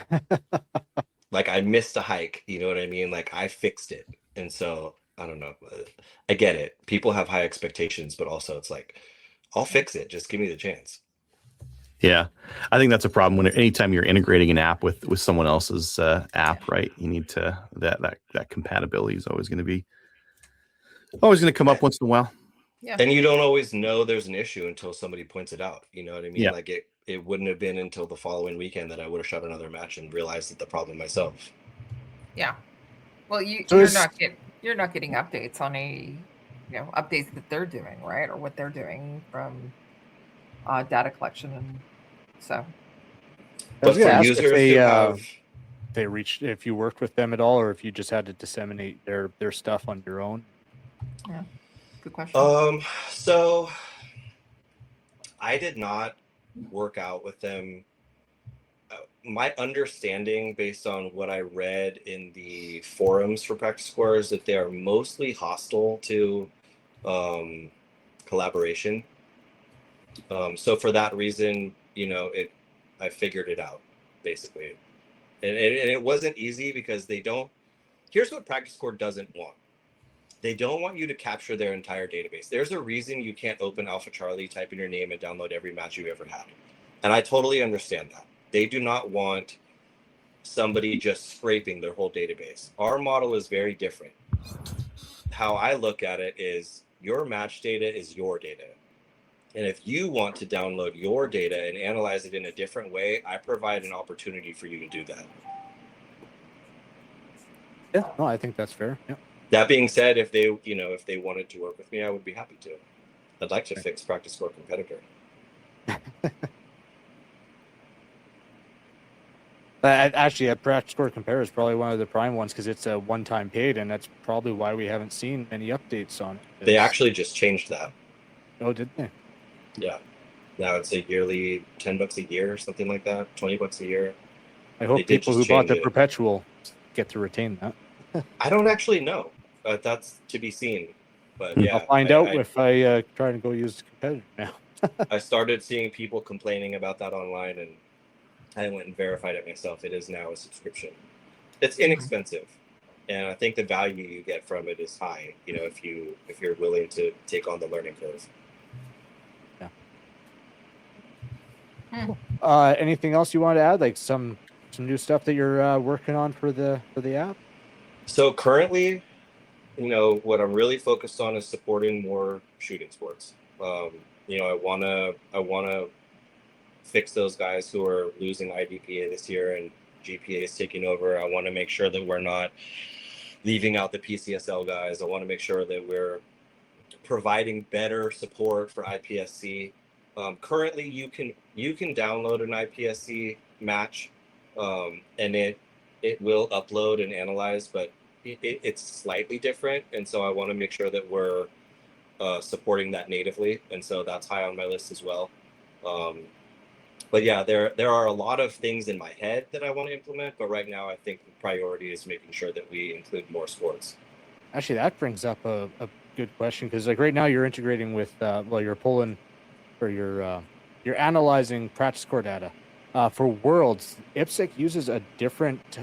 Like I missed a hike, you know what I mean? Like I fixed it. And so I don't know, I get it, people have high expectations, but also it's like I'll fix it. Just give me the chance. Yeah, I think that's a problem when anytime you're integrating an app with someone else's app, right? You need to that compatibility is always going to come up once in a while. Yeah. And you don't always know there's an issue until somebody points it out. You know what I mean? Yeah. Like it wouldn't have been until the following weekend that I would have shot another match and realized that the problem myself. Yeah. Well, So you're is- not getting updates on updates that they're doing, right? Or what they're doing from data collection, and so I was But gonna for ask users if who have they reached, if you worked with them at all, or if you just had to disseminate their stuff on your own. good question. So I did not work out with them. My understanding, based on what I read in the forums for Practice Score, is that they are mostly hostile to collaboration. So for that reason, I figured it out, basically. And it wasn't easy because they don't. Here's what Practice Score doesn't want. They don't want you to capture their entire database. There's a reason you can't open Alpha Charlie, type in your name, and download every match you've ever had. And I totally understand that. They do not want somebody just scraping their whole database. Our model is very different. How I look at it is your match data is your data. And if you want to download your data and analyze it in a different way, I provide an opportunity for you to do that. Yeah, no, I think that's fair. Yeah. That being said, if they wanted to work with me, I would be happy to. I'd like to fix Practice Score Competitor. Actually, a Practice Score Compare is probably one of the prime ones because it's a one-time paid, and that's probably why we haven't seen any updates on it. They actually just changed that. Oh, did they? Yeah. Now it's a yearly $10 a year or something like that, $20 a year. I hope They did people who just bought change the it. perpetual get to retain that. I don't actually know. That's to be seen. But yeah, I'll find out if I try to go use the competitor now. I started seeing people complaining about that online, and I went and verified it myself. It is now a subscription. It's inexpensive, and I think the value you get from it is high. If you're willing to take on the learning curve. Anything else you want to add? Like some new stuff that you're working on for the app? So currently, what I'm really focused on is supporting more shooting sports. I wanna fix those guys who are losing IDPA this year and GPA is taking over. I want to make sure that we're not leaving out the PCSL guys. I want to make sure that we're providing better support for IPSC. Currently, you can download an IPSC match, and it will upload and analyze, but it's slightly different. And so I want to make sure that we're supporting that natively, and so that's high on my list as well. But yeah, there are a lot of things in my head that I want to implement, but right now I think the priority is making sure that we include more sports. Actually, that brings up a good question because like right now you're integrating with you're pulling or you're analyzing Practice Score data for Worlds. IPSC uses a different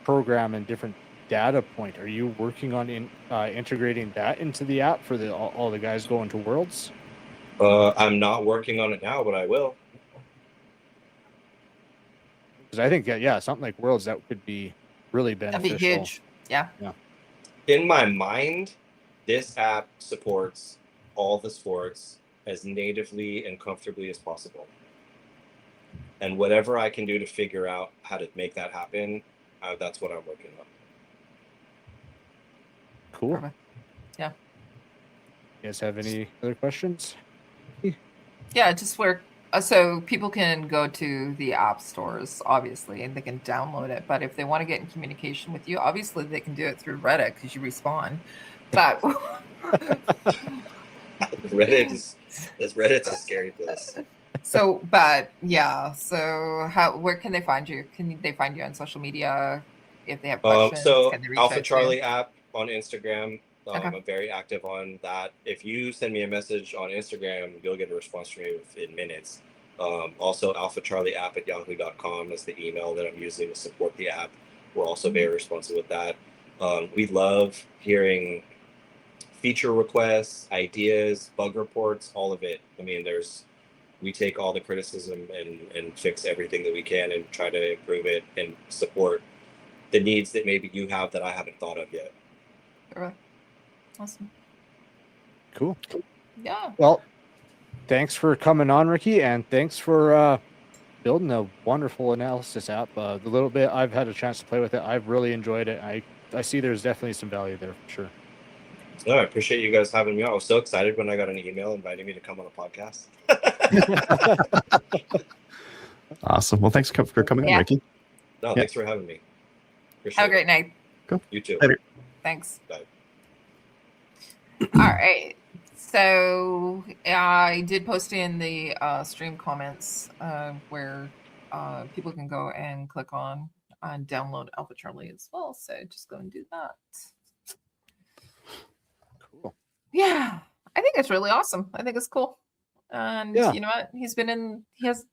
program and different data point. Are you working on integrating that into the app for all the guys going to Worlds? I'm not working on it now, but I will. Because I think something like Worlds that could be really beneficial. That'd be huge. Yeah. In my mind, this app supports all the sports as natively and comfortably as possible. And whatever I can do to figure out how to make that happen, that's what I'm working on. Cool. Perfect. Yeah. You guys have any other questions? Yeah, just where so people can go to the app stores, obviously, and they can download it. But if they want to get in communication with you, obviously they can do it through Reddit because you respawn. But Reddit's a scary place. so where can they find you? Can they find you on social media if they have questions? So Can they reach Alpha out to Charlie you? app on Instagram. Okay. I'm very active on that. If you send me a message on Instagram, you'll get a response from me within minutes. Also, alphaCharlieApp@yahoo.com is the email that I'm using to support the app. We're also very responsive with that. We love hearing feature requests, ideas, bug reports, all of it. I mean, we take all the criticism and fix everything that we can and try to improve it and support the needs that maybe you have that I haven't thought of yet. Perfect. Awesome. Cool. Yeah. Well, thanks for coming on, Ricky, and thanks for building a wonderful analysis app. The little bit I've had a chance to play with it, I've really enjoyed it. I see there's definitely some value there for sure. No, I appreciate you guys having me on. I was so excited when I got an email inviting me to come on a podcast. Awesome. Well, thanks for coming Yeah. on, Ricky. No, thanks for having me. Appreciate Have a great night. You too. Later. Thanks. Bye. All right. So I did post in the stream comments where people can go and click on and download Alpha Charlie as well. So just go and do that. Cool. Yeah, I think it's really awesome. I think it's cool. And Yeah. you know what? He has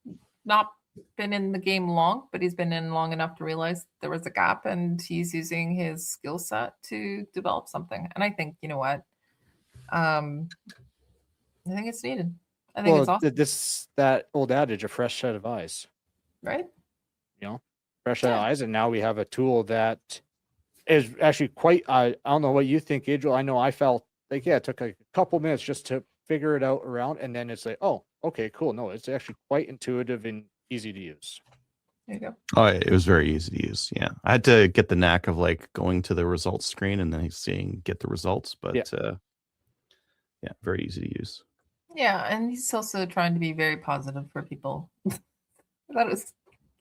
not been in the game long, but he's been in long enough to realize there was a gap, and he's using his skill set to develop something. And I think, you know what? I think it's needed. I think it's Well, awesome, that old adage, a fresh set of eyes. right? Fresh set of Yeah. eyes, and now we have a tool that is actually quite. I don't know what you think, Adriel. I know I felt like it took a couple minutes just to figure it out around, and then it's like, oh, okay, cool. No, it's actually quite intuitive and easy to use. There you go. Oh, it was very easy to use. Yeah, I had to get the knack of like going to the results screen and then seeing get the results, but yeah, very easy to use. Yeah, and he's also trying to be very positive for people. That was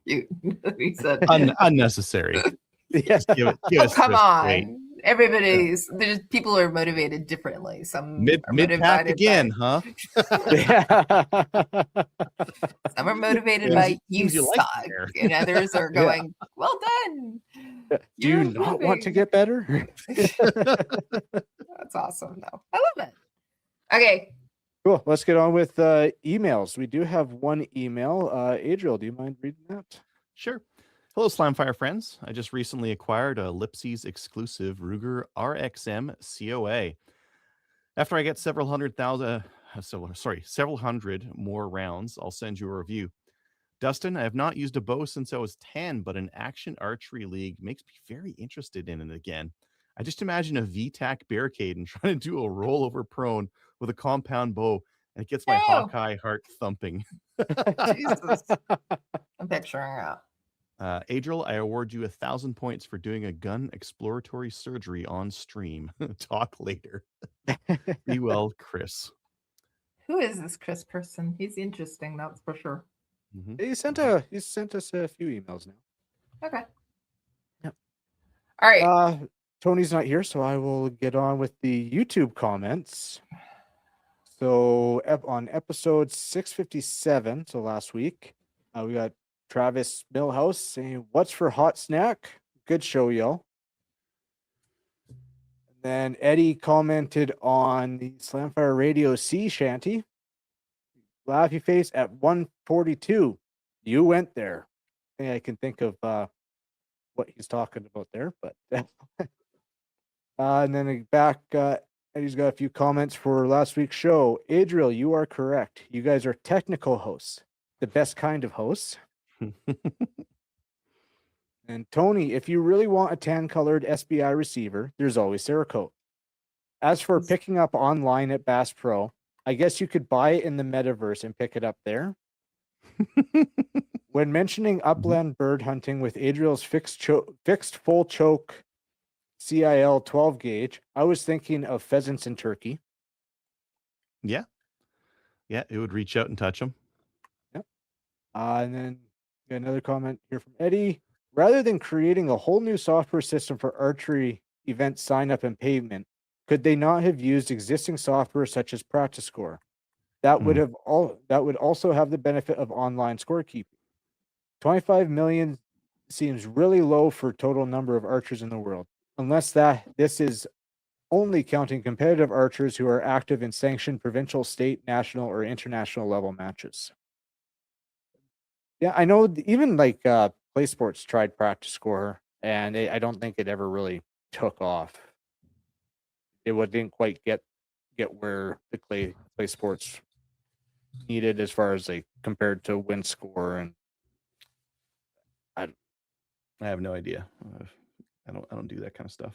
cute. He said, Unnecessary. Yeah. Give "Oh, us come this on." weight. There's people are motivated differently. Some Mid are pack motivated again, by, huh? some are motivated Yeah. by Seems you you like suck, it there. and others are Yeah. going, "Well done." Do you You're not want to improving. get better? That's awesome, though. I love it. Okay. Cool. Let's get on with emails. We do have one email. Adriel, do you mind reading that? Sure. Hello, Slamfire friends. I just recently acquired a Lipsy's exclusive Ruger RXM COA. After I get several hundred more rounds, I'll send you a review. Dustin, I have not used a bow since I was 10, but an action archery league makes me very interested in it again. I just imagine a VTAC barricade and trying to do a rollover prone with a compound bow, and it gets my Ew. Hawkeye heart thumping. Jesus. I'm picturing that. Adriel, I award you 1,000 points for doing a gun exploratory surgery on stream. Talk later. Be well, Chris. Who is this Chris person? He's interesting, that's for sure. Mhm. He sent us a few emails now. Okay. Yep. All right. Tony's not here, so I will get on with the YouTube comments. So on episode 657, so last week, we got Travis Millhouse saying, "What's for hot snack? Good show, yo." And then Eddie commented on the Slamfire Radio sea shanty. Laughy face at 142. You went there. I think I can think of what he's talking about there, but and then back, Eddie's got a few comments for last week's show. Adriel, you are correct. You guys are technical hosts, the best kind of hosts. And Tony, if you really want a tan-colored SBI receiver, there's always Cerakote. As for picking up online at Bass Pro, I guess you could buy it in the metaverse and pick it up there. When mentioning upland bird hunting with Adriel's fixed full choke CIL 12 gauge, I was thinking of pheasants in Turkey. Yeah, it would reach out and touch them. Yep. And then we got another comment here from Eddie. Rather than creating a whole new software system for archery event sign up and payment, could they not have used existing software such as PracticeScore? That would also have the benefit of online scorekeeping. 25 million seems really low for total number of archers in the world, unless this is only counting competitive archers who are active in sanctioned provincial, state, national, or international level matches. Yeah, I know even like Play Sports tried PracticeScore, and I don't think it ever really took off. didn't quite get where the clay sports needed as far as like compared to win score, and I have no idea. I don't do that kind of stuff.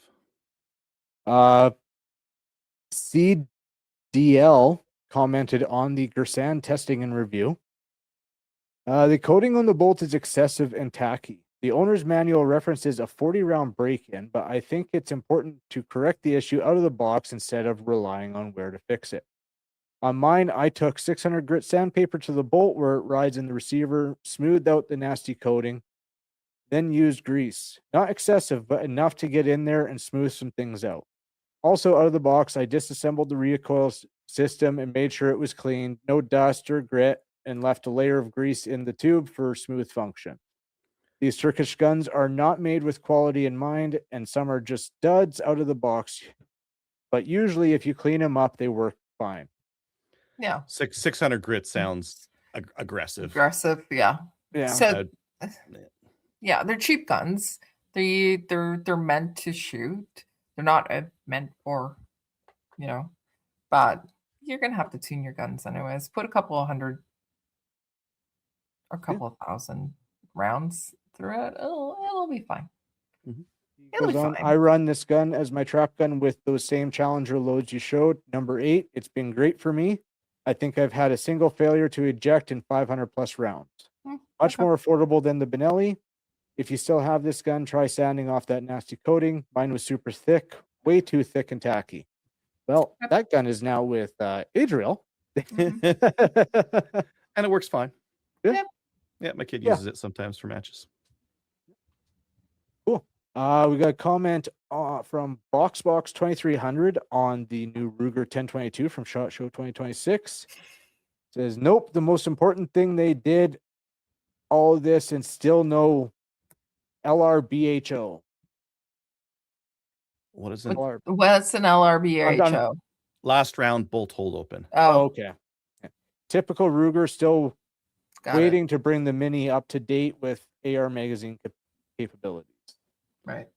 CDL commented on the Gersan testing and review. The coating on the bolt is excessive and tacky. The owner's manual references a 40-round break-in, but I think it's important to correct the issue out of the box instead of relying on where to fix it. On mine, I took 600 grit sandpaper to the bolt where it rides in the receiver, smoothed out the nasty coating, then used grease. Not excessive, but enough to get in there and smooth some things out. Also, out of the box, I disassembled the recoil system and made sure it was clean, no dust or grit, and left a layer of grease in the tube for smooth function. These Turkish guns are not made with quality in mind, and some are just duds out of the box. But usually, if you clean them up, they work fine. Yeah. 600 grit sounds aggressive. Aggressive, yeah. Yeah. So, yeah, they're cheap guns. They're meant to shoot. They're not meant for, but you're gonna have to tune your guns anyways. Put a couple of hundred, or a couple of thousand rounds through it. It'll be fine. It'll be fine. I run this gun as my trap gun with those same Challenger loads you showed. Number 8. It's been great for me. I think I've had a single failure to eject in 500 plus rounds. Much more affordable than the Benelli. If you still have this gun, try sanding off that nasty coating. Mine was super thick, way too thick and tacky. Well, that gun is now with Adriel. And it works fine. Yeah. Yeah, my kid uses it sometimes for matches. Cool. We got a comment from Boxbox 2300 on the new Ruger 1022 from SHOT Show 2026. Says, nope, the most important thing they did all of this and still no LRBHO. What is it? What's an LRBHO? Last round bolt hold open. Oh, okay. Typical Ruger, still waiting to bring the Mini up to date with AR magazine capabilities. Right.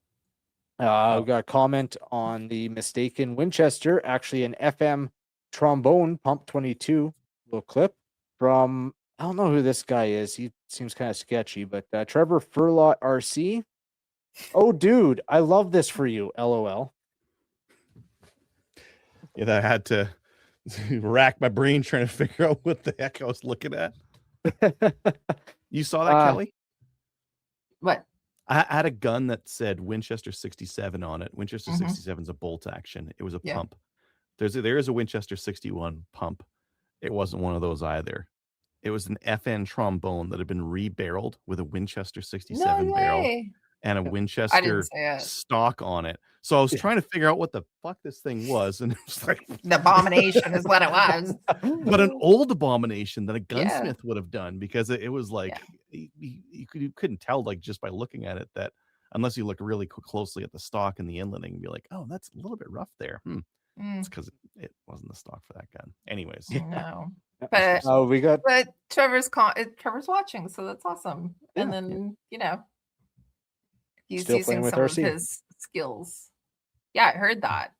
We got a comment on the mistaken Winchester, actually an FM trombone pump 22 little clip from, I don't know who this guy is. He seems kind of sketchy, but Trevor Furlot RC. Oh, dude, I love this for you. LOL. Yeah, I had to rack my brain trying to figure out what the heck I was looking at. You saw that, Kelly? What? I had a gun that said Winchester 67 on it. Winchester 67 is a bolt action. It was a pump. There is a Winchester 61 pump. It wasn't one of those either. It was an FN trombone that had been rebarreled with a Winchester 67 barrel and a Winchester stock on it. So I was trying to figure out what the fuck this thing was, and it was like the abomination is what it was. But an old abomination that a gunsmith would have done, because it was like you couldn't tell, like, just by looking at it, that unless you look really closely at the stock and the inletting and be like, oh, that's a little bit rough there. It's because it wasn't the stock for that gun. Anyways, no. But Trevor's watching, so that's awesome. And then he's still using some of his skills. Yeah, I heard that.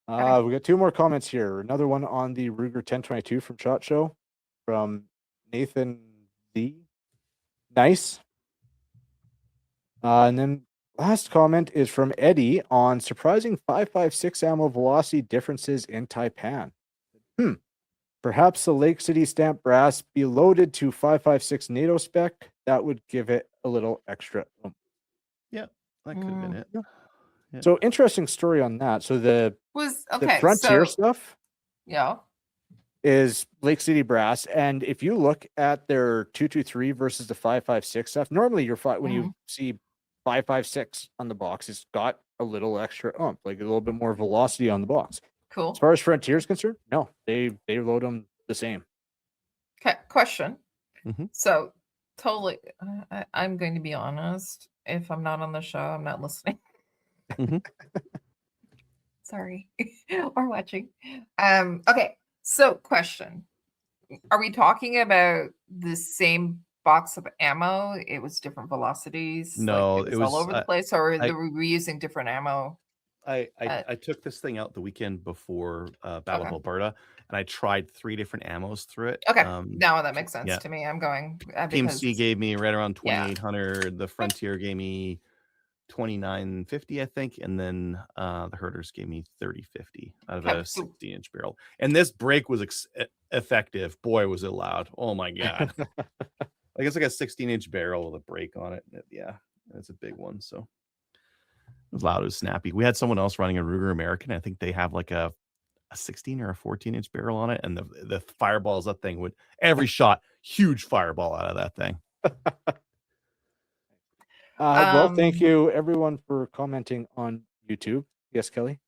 We got 2 more comments here. Another one on the Ruger 1022 from SHOT Show from Nathan Z. Nice. And then last comment is from Eddie on surprising 5.56 ammo velocity differences in Taipan. Perhaps the Lake City stamp brass be loaded to 5.56 NATO spec. That would give it a little extra. Yeah, that could have been it. Yeah. So interesting story on that. So the Frontier stuff, is Lake City brass, and if you look at their 223 versus the 5.56 stuff, normally when you see 5.56 on the box, it's got a little extra like a little bit more velocity on the box. Cool. As far as Frontier is concerned, no, they load them the same. Okay, question. So totally, I'm going to be honest. If I'm not on the show, I'm not listening. Sorry. Or watching. Okay, so question. Are we talking about the same box of ammo? It was different velocities? No, like it was all over the place, or were we using different ammo? I took this thing out the weekend before Battle of Alberta, and I tried 3 different ammos through it. Okay, now that makes sense yeah. to me. I'm going Team because C gave me right around Yeah. 2,800. The Frontier gave me 2,950, I think, and then the Herders gave me 3,050 out of Okay, a so- 16-inch barrel. And this break was effective. Boy, was it loud! Oh my god! I guess like a 16-inch barrel with a break on it. Yeah, that's a big one. So it was loud. It was snappy. We had someone else running a Ruger American. I think they have like a 16 or a 14-inch barrel on it, and the fireballs, that thing would every shot, huge fireball out of that thing. Well, thank you everyone for commenting on YouTube. Yes, Kelly.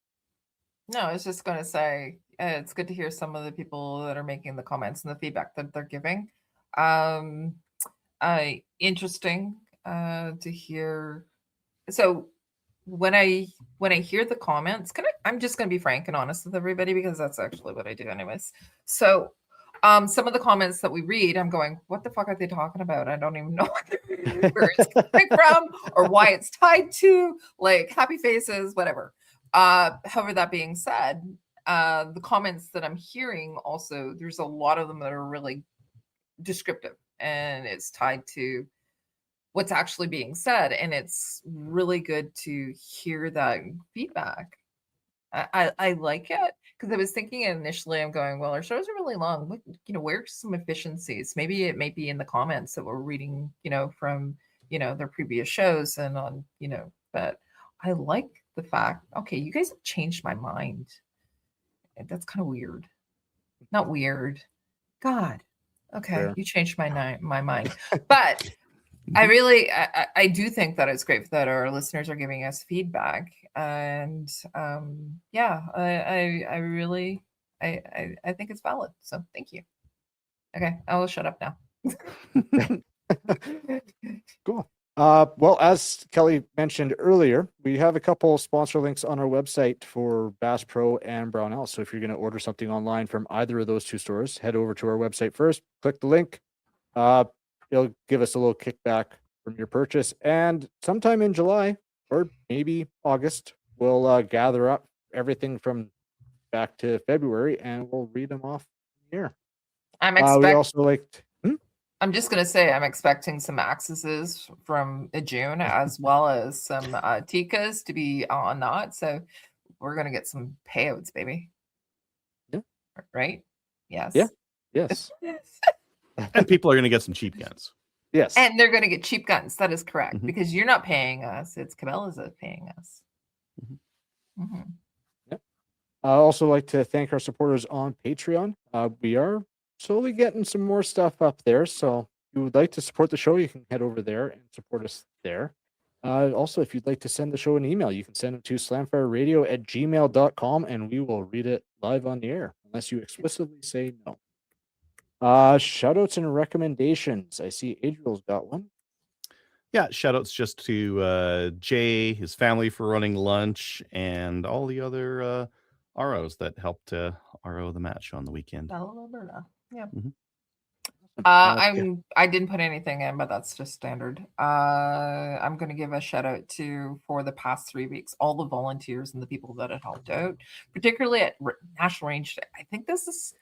No, I was just going to say it's good to hear some of the people that are making the comments and the feedback that they're giving. Interesting to hear. So when I hear the comments, I'm just going to be frank and honest with everybody because that's actually what I do anyways. So some of the comments that we read, I'm going, what the fuck are they talking about? I don't even know where it's coming from or why it's tied to, like happy faces, whatever. However, that being said, the comments that I'm hearing also, there's a lot of them that are really descriptive and it's tied to what's actually being said. And it's really good to hear that feedback. I like it because I was thinking initially, I'm going, well, our shows are really long. What, where's some efficiencies? Maybe it may be in the comments that we're reading, from, their previous shows and on, but I like the fact, okay, you guys have changed my mind. That's kind of weird. Not weird. God. Okay. Fair. You changed my mind. But I really, I do think that it's great that our listeners are giving us feedback, and yeah, I really, I think it's valid. So thank you. Okay, I will shut up now. Cool. Well, as Kelly mentioned earlier, we have a couple sponsor links on our website for Bass Pro and Brownell. So if you're going to order something online from either of those two stores, head over to our website first, click the link. It'll give us a little kickback from your purchase. And sometime in July or maybe August, we'll gather up everything from back to February and we'll read them off here. I'm We expecting. also like, I'm just going to say I'm expecting some accesses from June as well as some Tikas to be on that. So we're going to get some payouts, baby. Yeah. Right? Yes. Yeah. Yes. And people are going to get some cheap guns. Yes. And they're going to get cheap guns. That is correct. Mhm. Because you're not paying us. It's Cabela's that's paying us. Mhm. I also like to thank our supporters on Patreon. We are slowly getting some more stuff up there. So if you would like to support the show, you can head over there and support us there. Also, if you'd like to send the show an email, you can send it to slamfireradio@gmail.com and we will read it live on the air, unless you explicitly say no. Shout outs and recommendations. I see Adriel's got one. Yeah, shout outs just to Jay, his family for running lunch, and all the other ROs that helped RO the match on the weekend. Alberta. Yeah. Mhm. I didn't put anything in, but that's just standard. I'm going to give a shout out to, for the past 3 weeks, all the volunteers and the people that have helped out, particularly at National Range Day. I think this is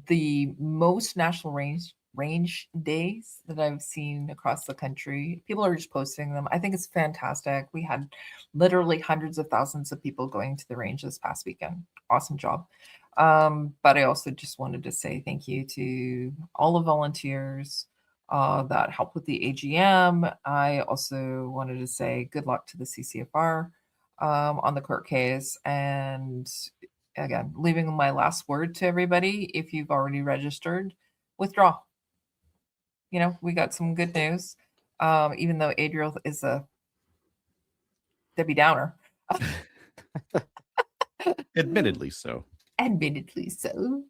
the most National Range days that I've seen across the country. People are just posting them. I think it's fantastic. We had literally hundreds of thousands of people going to the range this past weekend. Awesome job. But I also just wanted to say thank you to all the volunteers that helped with the AGM. I also wanted to say good luck to the CCFR on the court case. And again, leaving my last word to everybody, if you've already registered, withdraw. We got some good news, even though Adriel is a Debbie Downer. Admittedly so. Admittedly so.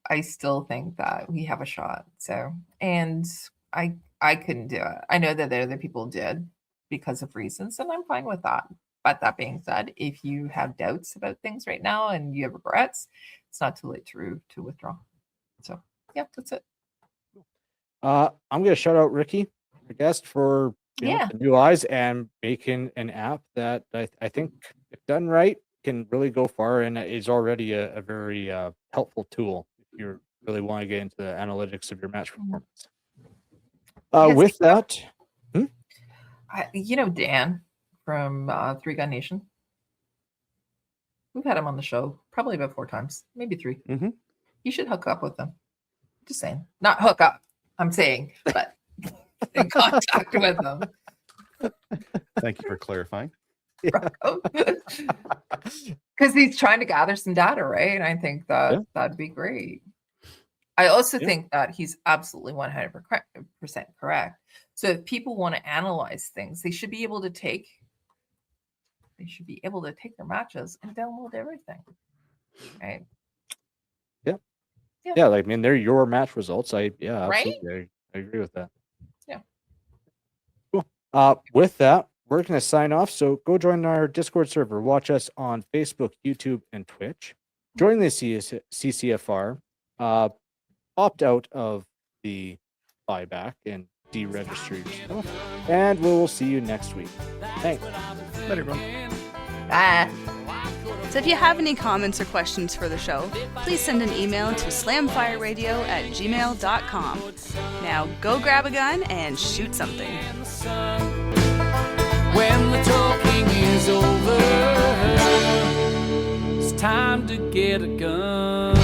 I still think that we have a shot. So, and I couldn't do it. I know that the other people did because of reasons, and I'm fine with that. But that being said, if you have doubts about things right now and you have regrets, it's not too late to withdraw. So, yeah, that's it. I'm going to shout out Ricky, our guest, for the new eyes and making an app that I think, if done right, can really go far, and is already a very helpful tool if you really want to get into the analytics of your match performance. Yes, With that, You know Dan from Three Gun Nation. We've had him on the show probably about 4 times, maybe 3. Mhm. You should hook up with them. Just saying, not hook up. I'm saying, but in contact with them. Thank you for clarifying. Because he's trying to gather some data, right? And I think that Yeah. that'd be great. I also Yeah. think that he's absolutely 100% correct. So if people want to analyze things, they should be able to take their matches and download everything. Right? yeah, like, I mean, they're your match results. Right? Absolutely, I agree with that. Yeah. Cool. With that, we're going to sign off. So go join our Discord server. Watch us on Facebook, YouTube, and Twitch. Join the CCFR. Opt out of the buyback and deregister yourself. And we will see you next week. Thanks. Later, everyone. Bye. So if you have any comments or questions for the show, please send an email to slamfireradio@gmail.com. Now go grab a gun and shoot something. When the talking is over, it's time to get a gun.